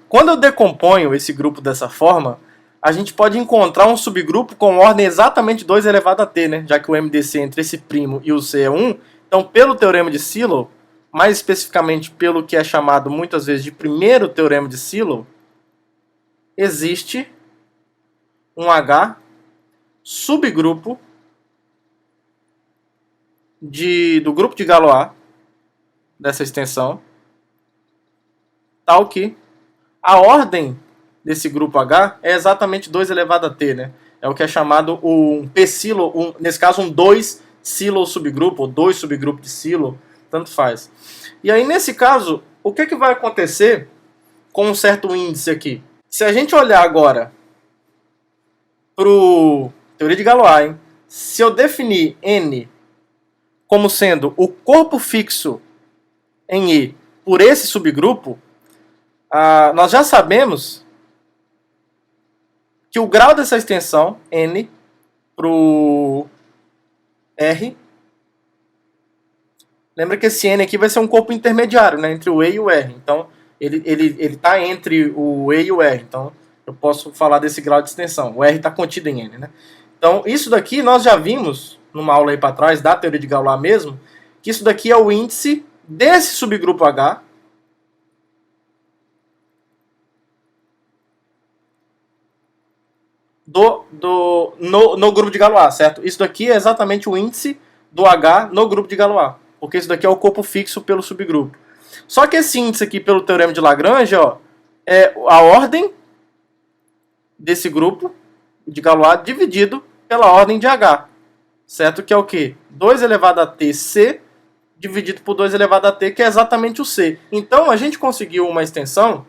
Quando eu decomponho esse grupo dessa forma, a gente pode encontrar um subgrupo com ordem exatamente 2 elevado a t, né? Já que o MDC entre esse primo e o C é 1. Então, pelo teorema de Sylow, mais especificamente pelo que é chamado muitas vezes de primeiro teorema de Sylow, existe um H subgrupo do grupo de Galois, dessa extensão, tal que a ordem desse grupo H é exatamente 2 elevado a t, né? É o que é chamado um p-silo, nesse caso um 2-silo subgrupo, ou 2 subgrupos de silo, tanto faz. E aí, nesse caso, o que vai acontecer com um certo índice aqui? Se a gente olhar agora para a teoria de Galois, hein? Se eu definir N como sendo o corpo fixo em E por esse subgrupo, nós já sabemos que o grau dessa extensão, N, para o R, lembra que esse N aqui vai ser um corpo intermediário, né, entre o E e o R. Então, ele está entre o E e o R. Então, eu posso falar desse grau de extensão. O R está contido em N, né? Então, isso daqui nós já vimos, numa aula aí para trás, da teoria de Galois mesmo, que isso daqui é o índice desse subgrupo H no grupo de Galois, certo? Isso daqui é exatamente o índice do H no grupo de Galois, porque isso daqui é o corpo fixo pelo subgrupo. Só que esse índice aqui, pelo teorema de Lagrange, ó, é a ordem desse grupo de Galois dividido pela ordem de H, certo? Que é o quê? 2 elevado a t C dividido por 2 elevado a t, que é exatamente o C. Então, a gente conseguiu uma extensão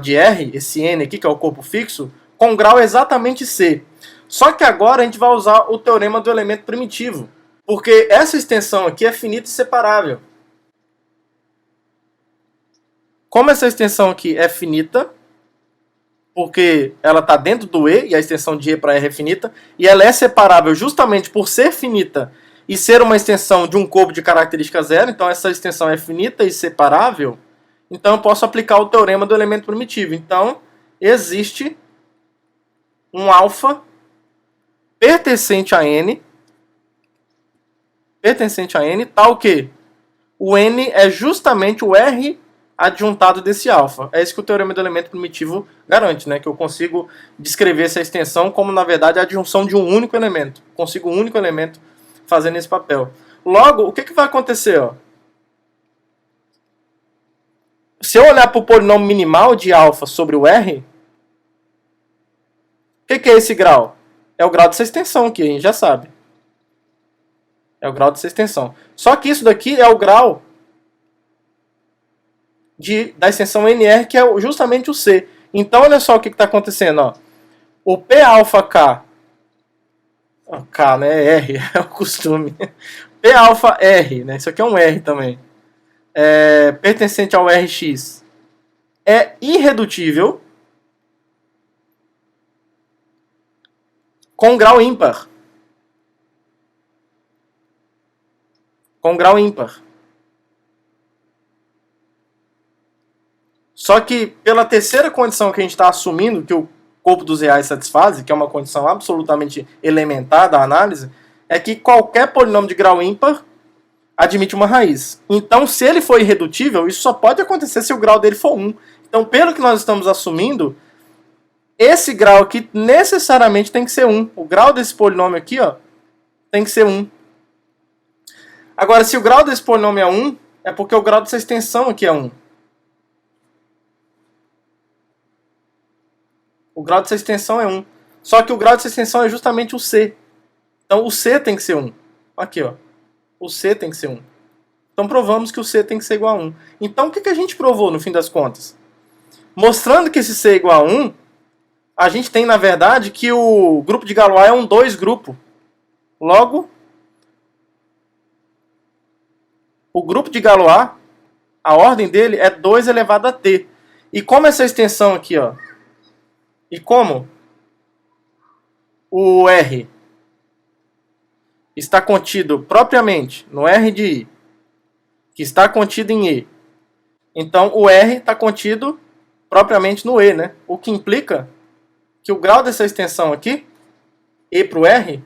de R, esse N aqui, que é o corpo fixo, com grau exatamente C. Só que agora a gente vai usar o teorema do elemento primitivo, porque essa extensão aqui é finita e separável. Como essa extensão aqui é finita, porque ela está dentro do E, e a extensão de E para R é finita, e ela é separável justamente por ser finita e ser uma extensão de um corpo de característica zero, então essa extensão é finita e separável, então eu posso aplicar o teorema do elemento primitivo. Então, existe um alfa pertencente a N, tal que o N é justamente o R adjuntado desse alfa. É isso que o teorema do elemento primitivo garante, né? Que eu consigo descrever essa extensão como, na verdade, a adjunção de um único elemento. Consigo um único elemento fazendo esse papel. Logo, o que vai acontecer? Ó? Se eu olhar para o polinômio minimal de alfa sobre o R, o que é esse grau? É o grau dessa extensão aqui, a gente já sabe. É o grau dessa extensão. Só que isso daqui é o grau da extensão NR, que é justamente o C. Então, olha só o que está acontecendo. Ó. O P alfa K, K, né? R, é o costume. P alfa R, né? Isso aqui é um R também. Pertencente ao Rx. É irredutível com grau ímpar. Com grau ímpar. Só que, pela terceira condição que a gente está assumindo, que o corpo dos reais satisfaz, que é uma condição absolutamente elementar da análise, é que qualquer polinômio de grau ímpar admite uma raiz. Então, se ele for irredutível, isso só pode acontecer se o grau dele for 1. Então, pelo que nós estamos assumindo, esse grau aqui necessariamente tem que ser 1. O grau desse polinômio aqui, ó, tem que ser 1. Agora, se o grau desse polinômio é 1, é porque o grau dessa extensão aqui é 1. O grau dessa extensão é 1. Só que o grau dessa extensão é justamente o C. Então o C tem que ser 1. Aqui, ó. O C tem que ser 1. Então provamos que o C tem que ser igual a 1. Então o que a gente provou no fim das contas? Mostrando que esse C é igual a 1, a gente tem, na verdade, que o grupo de Galois é um 2 grupo. Logo, o grupo de Galois, a ordem dele é 2 elevado a t. E como essa extensão aqui, ó, e como o R está contido propriamente no R de I, que está contido em E, então o R está contido propriamente no E, né? O que implica que o grau dessa extensão aqui, E para o R,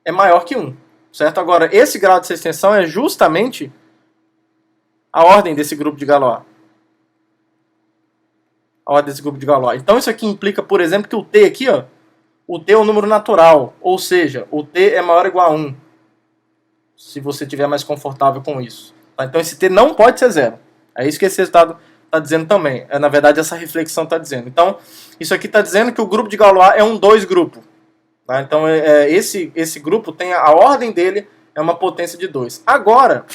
é maior que 1. Certo? Agora, esse grau dessa extensão é justamente a ordem desse grupo de Galois. A ordem desse grupo de Galois. Então isso aqui implica, por exemplo, que o T aqui, ó, o T é um número natural, ou seja, o T é maior ou igual a 1, se você estiver mais confortável com isso. Tá? Então esse T não pode ser zero. É isso que esse resultado está dizendo também. Na verdade, essa reflexão está dizendo. Então, isso aqui está dizendo que o grupo de Galois é um 2 grupo. Tá? Então, esse grupo tem a ordem dele é uma potência de 2. Agora,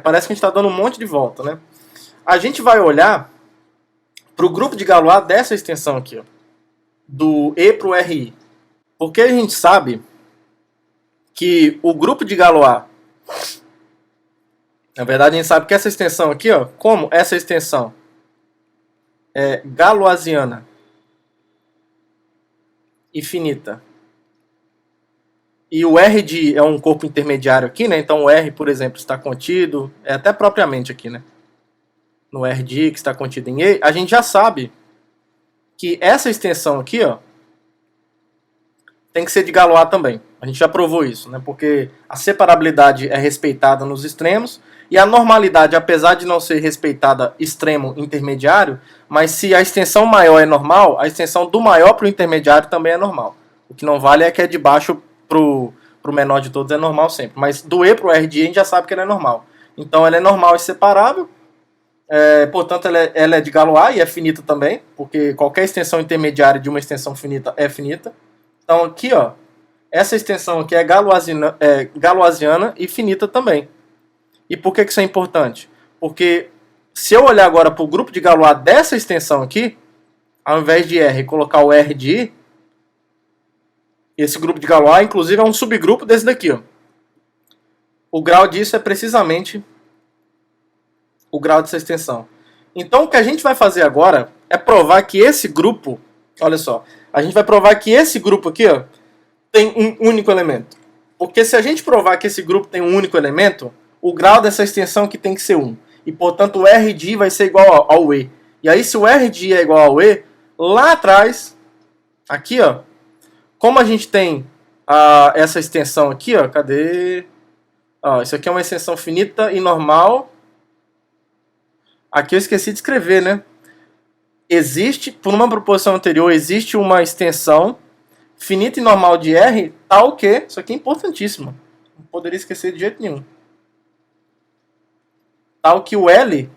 parece que a gente está dando um monte de volta. Né? A gente vai olhar para o grupo de Galois dessa extensão aqui, ó, do E para o RI. Porque a gente sabe que o grupo de Galois, na verdade a gente sabe que essa extensão aqui, ó, como essa extensão é galoisiana e finita, e o R de I é um corpo intermediário aqui, né? Então o R, por exemplo, está contido, até propriamente aqui, né? No R de I, que está contido em E, a gente já sabe que essa extensão aqui, ó, tem que ser de Galois também. A gente já provou isso, né? Porque a separabilidade é respeitada nos extremos e a normalidade, apesar de não ser respeitada extremo intermediário, mas se a extensão maior é normal, a extensão do maior para o intermediário também é normal. O que não vale é que é de baixo para o menor de todos é normal sempre. Mas do E para o R de I a gente já sabe que ela é normal. Então ela é normal e separável. Portanto, ela é de Galois e é finita também, porque qualquer extensão intermediária de uma extensão finita é finita. Então aqui, ó, essa extensão aqui é galoisiana e finita também. E por que isso é importante? Porque se eu olhar agora para o grupo de Galois dessa extensão aqui, ao invés de R colocar o R de I, esse grupo de Galois, inclusive, é um subgrupo desse daqui, ó. O grau disso é precisamente o grau dessa extensão. Então o que a gente vai fazer agora é provar que esse grupo, olha só, a gente vai provar que esse grupo aqui, ó, tem um único elemento. Porque se a gente provar que esse grupo tem um único elemento, o grau dessa extensão aqui tem que ser 1. E portanto o R de I vai ser igual ao E. E aí se o R de I é igual ao E, lá atrás, aqui, ó, como a gente tem essa extensão aqui, ó, cadê? Ó, isso aqui é uma extensão finita e normal. Aqui eu esqueci de escrever, né? Existe, por uma proposição anterior, existe uma extensão finita e normal de R, tal que, isso aqui é importantíssimo, não poderia esquecer de jeito nenhum, tal que o L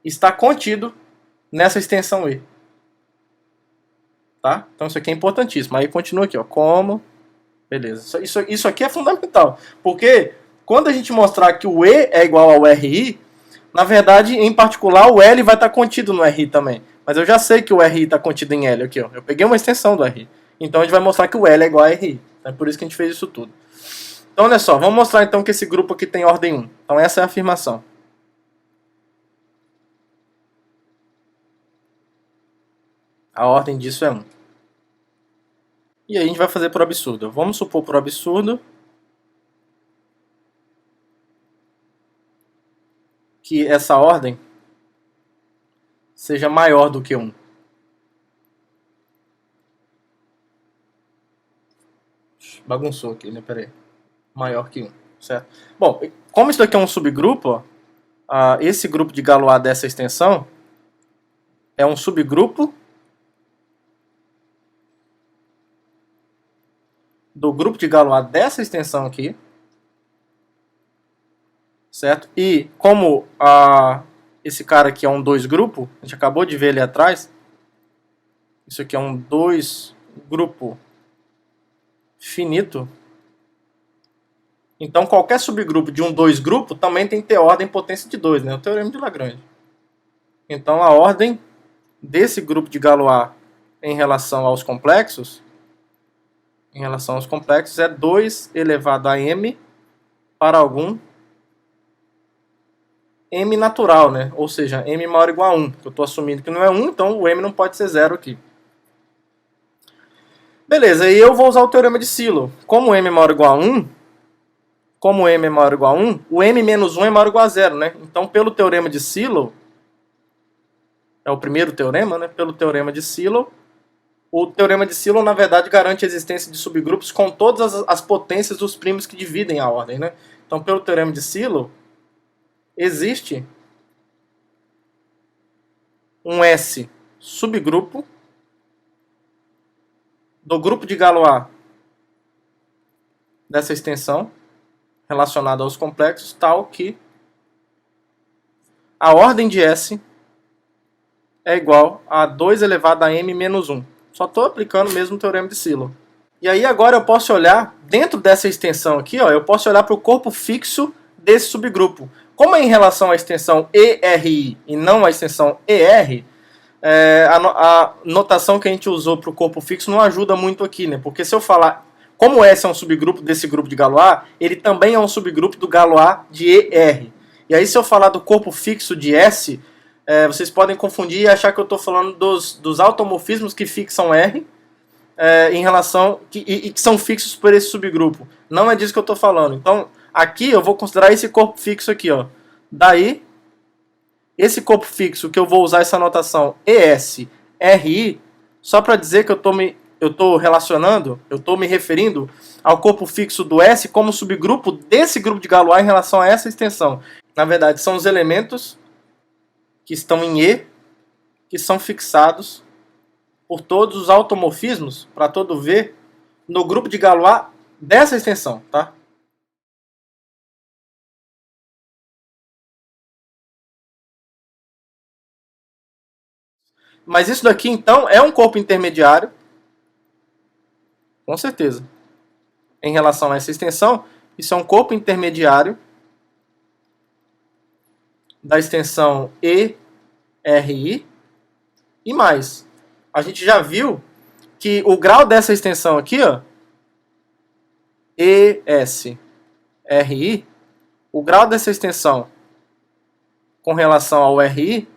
está contido nessa extensão E. Tá? Então isso aqui é importantíssimo. Aí continua aqui, ó, como, beleza. Isso aqui é fundamental, porque quando a gente mostrar que o E é igual ao RI, na verdade, em particular, o L vai estar contido no RI também. Mas eu já sei que o RI está contido em L aqui, ó. Eu peguei uma extensão do RI. Então a gente vai mostrar que o L é igual a RI. É por isso que a gente fez isso tudo. Então olha só, vamos mostrar então que esse grupo aqui tem ordem 1. Então essa é a afirmação. A ordem disso é 1. E aí a gente vai fazer por absurdo. Vamos supor por absurdo que essa ordem seja maior do que 1. Bagunçou aqui, né? Pera aí. Maior que 1, certo? Bom, como isso daqui é um subgrupo, ó, esse grupo de Galois dessa extensão é um subgrupo do grupo de Galois dessa extensão aqui, certo? E como esse cara aqui é um 2 grupo, a gente acabou de ver ali atrás, isso aqui é um 2 grupo finito, então qualquer subgrupo de um 2 grupo também tem que ter ordem potência de 2, né? O teorema de Lagrange. Então a ordem desse grupo de Galois em relação aos complexos, é 2 elevado a m para algum m natural, né? Ou seja, m maior ou igual a 1. Eu estou assumindo que não é 1, então o m não pode ser 0 aqui. Beleza, e eu vou usar o teorema de Sylow. Como m é maior ou igual a 1, o m menos 1 é maior ou igual a 0, né? Então, pelo teorema de Sylow, é o primeiro teorema, né? Pelo teorema de Sylow, o teorema de Sylow, na verdade, garante a existência de subgrupos com todas as potências dos primos que dividem a ordem, né? Então, pelo teorema de Sylow, existe um S subgrupo do grupo de Galois dessa extensão relacionada aos complexos, tal que a ordem de S é igual a 2 elevado a m menos 1. Só estou aplicando mesmo o teorema de Sylow. E aí agora eu posso olhar, dentro dessa extensão aqui, ó, eu posso olhar para o corpo fixo desse subgrupo. Como é em relação à extensão ERI e não à extensão ER, a notação que a gente usou para o corpo fixo não ajuda muito aqui, né? Porque se eu falar, como S é um subgrupo desse grupo de Galois, ele também é um subgrupo do Galois de ER. E aí se eu falar do corpo fixo de S, vocês podem confundir e achar que eu estou falando dos automorfismos que fixam R, em relação e que são fixos por esse subgrupo. Não é disso que eu estou falando. Então, aqui eu vou considerar esse corpo fixo aqui, ó. Daí, esse corpo fixo que eu vou usar essa notação ES-RI, só para dizer que eu estou relacionando, eu estou me referindo ao corpo fixo do S como subgrupo desse grupo de Galois em relação a essa extensão. Na verdade, são os elementos que estão em E, que são fixados por todos os automorfismos, para todo V, no grupo de Galois dessa extensão, tá? Mas isso daqui, então, é um corpo intermediário, com certeza. Em relação a essa extensão, isso é um corpo intermediário da extensão ERI e mais. A gente já viu que o grau dessa extensão aqui, ó, ESRI, o grau dessa extensão com relação ao RI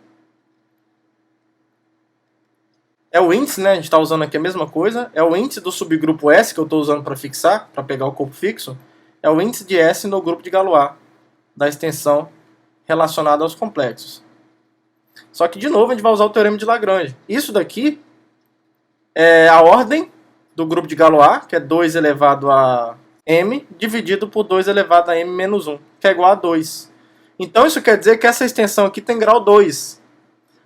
é o índice, né? A gente está usando aqui a mesma coisa. É o índice do subgrupo S que eu estou usando para fixar, para pegar o corpo fixo. É o índice de S no grupo de Galois da extensão relacionada aos complexos. Só que, de novo, a gente vai usar o teorema de Lagrange. Isso daqui é a ordem do grupo de Galois, que é 2 elevado a m, dividido por 2 elevado a m menos 1, que é igual a 2. Então, isso quer dizer que essa extensão aqui tem grau 2.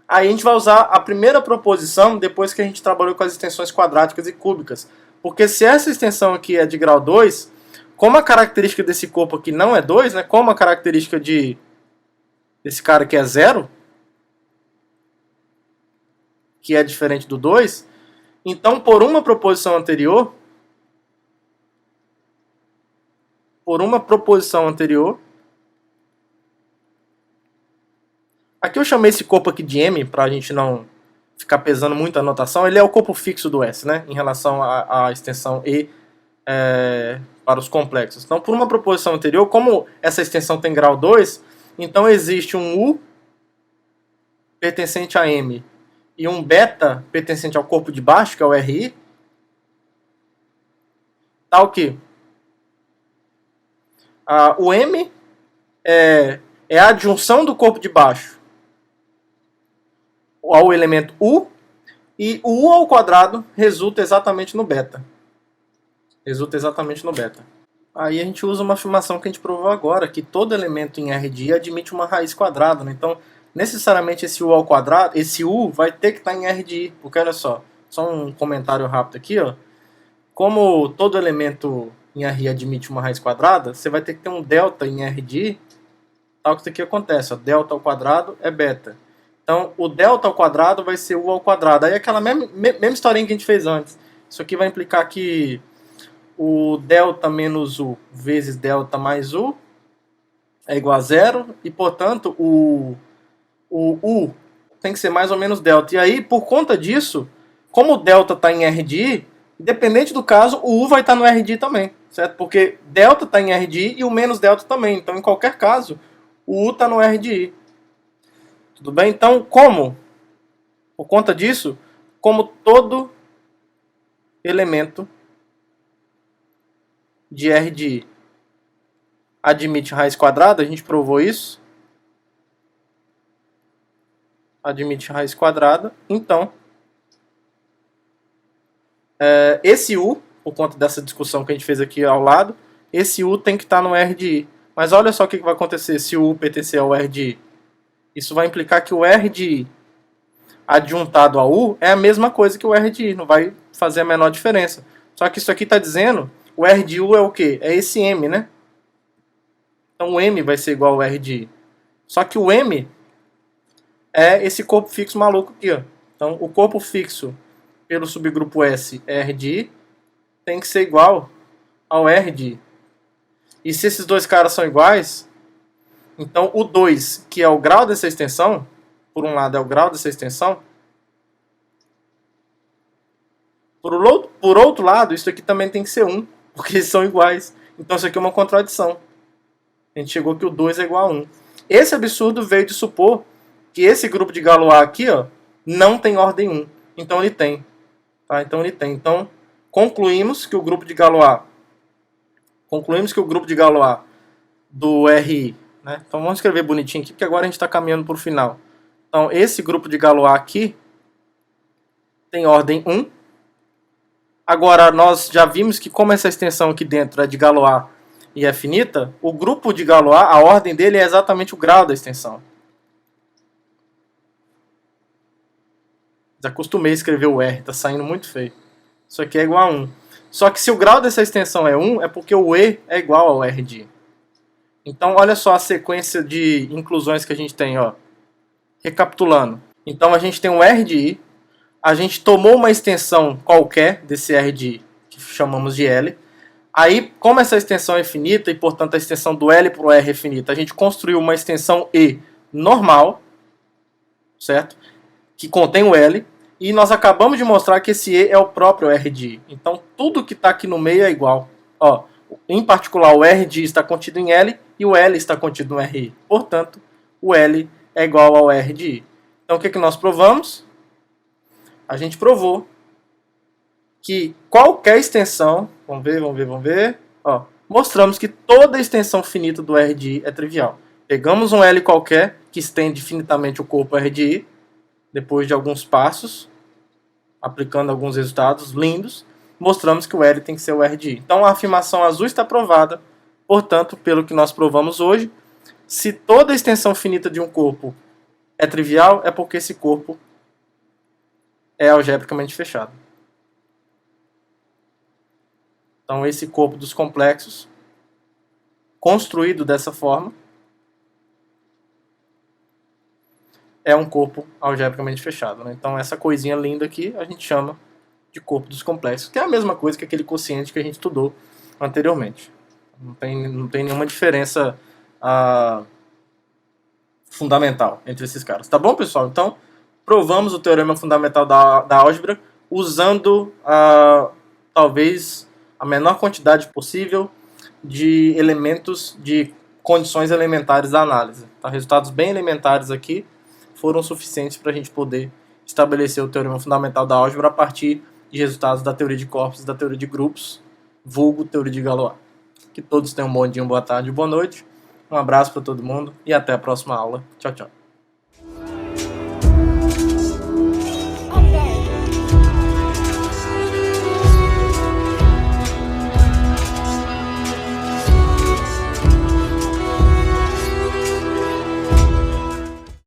Aí a gente vai usar a primeira proposição depois que a gente trabalhou com as extensões quadráticas e cúbicas. Porque se essa extensão aqui é de grau 2, como a característica desse corpo aqui não é 2, né, como a característica desse cara aqui é 0, que é diferente do 2, então por uma proposição anterior, aqui eu chamei esse corpo aqui de M, para a gente não ficar pesando muito a notação. Ele é o corpo fixo do S, né, em relação à extensão E para os complexos. Então, por uma proposição anterior, como essa extensão tem grau 2, então existe um U pertencente a M e um beta pertencente ao corpo de baixo, que é o RI, tal que o M é a adjunção do corpo de baixo ao elemento U, e o U ao quadrado resulta exatamente no beta. Aí a gente usa uma afirmação que a gente provou agora, que todo elemento em RD admite uma raiz quadrada, né? Então, necessariamente esse U ao quadrado, esse U vai ter que estar em RD, porque olha só um comentário rápido aqui, ó. Como todo elemento em RI admite uma raiz quadrada, você vai ter que ter um delta em RD, tal que isso aqui acontece, ó, delta ao quadrado é beta. Então, o delta ao quadrado vai ser U ao quadrado. Aí aquela mesma historinha que a gente fez antes. Isso aqui vai implicar que o delta menos U vezes delta mais U é igual a 0. E, portanto, o U tem que ser mais ou menos delta. E aí, por conta disso, como o delta está em RD, independente do caso, o U vai estar no RD também. Certo? Porque delta está em RD e o menos delta também. Então, em qualquer caso, o U está no RD. Tudo bem? Então, por conta disso, como todo elemento de RD admite raiz quadrada, a gente provou isso. Admite raiz quadrada. Então, esse U, por conta dessa discussão que a gente fez aqui ao lado, esse U tem que estar no RDI. Mas olha só o que vai acontecer se o U pertencer ao RDI. Isso vai implicar que o R de I adjuntado a U é a mesma coisa que o R de I, não vai fazer a menor diferença. Só que isso aqui está dizendo, o R de U é o quê? É esse M, né? Então o M vai ser igual ao R de I. Só que o M é esse corpo fixo maluco aqui, ó. Então o corpo fixo pelo subgrupo S, R de I, tem que ser igual ao R de I. E se esses dois caras são iguais, então o 2, que é o grau dessa extensão, por um lado é o grau dessa extensão, por outro lado, isso aqui também tem que ser 1, porque eles são iguais. Então isso aqui é uma contradição. A gente chegou que o 2 é igual a 1. Esse absurdo veio de supor que esse grupo de Galois aqui, ó, não tem ordem 1. Então ele tem. Tá? Então ele tem. Então concluímos que o grupo de Galois do RI, né? Então vamos escrever bonitinho aqui, porque agora a gente está caminhando para o final. Então esse grupo de Galois aqui tem ordem 1. Agora nós já vimos que como essa extensão aqui dentro é de Galois e é finita, o grupo de Galois, a ordem dele é exatamente o grau da extensão. Já acostumei a escrever o R, tá saindo muito feio. Isso aqui é igual a 1. Só que se o grau dessa extensão é 1, é porque o E é igual ao R de I. Então olha só a sequência de inclusões que a gente tem, ó. Recapitulando. Então a gente tem um R de I, a gente tomou uma extensão qualquer desse R de I, que chamamos de L. Aí, como essa extensão é finita e, portanto, a extensão do L para o R é finita, a gente construiu uma extensão E normal, certo? Que contém o L. E nós acabamos de mostrar que esse E é o próprio R de I. Então, tudo que está aqui no meio é igual. Ó, em particular, o R de I está contido em L e o L está contido no RI. Portanto, o L é igual ao R de I. Então, o que nós provamos? A gente provou que qualquer extensão, vamos ver, ó, mostramos que toda extensão finita do R de I é trivial. Pegamos um L qualquer, que estende finitamente o corpo R de I, depois de alguns passos, aplicando alguns resultados lindos, mostramos que o L tem que ser o R de I. Então a afirmação azul está provada, portanto, pelo que nós provamos hoje, se toda extensão finita de um corpo é trivial, é porque esse corpo é algebricamente fechado. Então esse corpo dos complexos, construído dessa forma, é um corpo algebricamente fechado. Né? Então essa coisinha linda aqui a gente chama de corpo dos complexos, que é a mesma coisa que aquele quociente que a gente estudou anteriormente. Não tem nenhuma diferença fundamental entre esses caras. Tá bom, pessoal? Então, provamos o teorema fundamental da álgebra usando talvez a menor quantidade possível de elementos, de condições elementares da análise. Tá? Resultados bem elementares aqui foram suficientes para a gente poder estabelecer o teorema fundamental da álgebra a partir de resultados da teoria de corpos e da teoria de grupos, vulgo teoria de Galois. Que todos tenham um bom dia, boa tarde, boa noite. Um abraço para todo mundo e até a próxima aula. Tchau, tchau.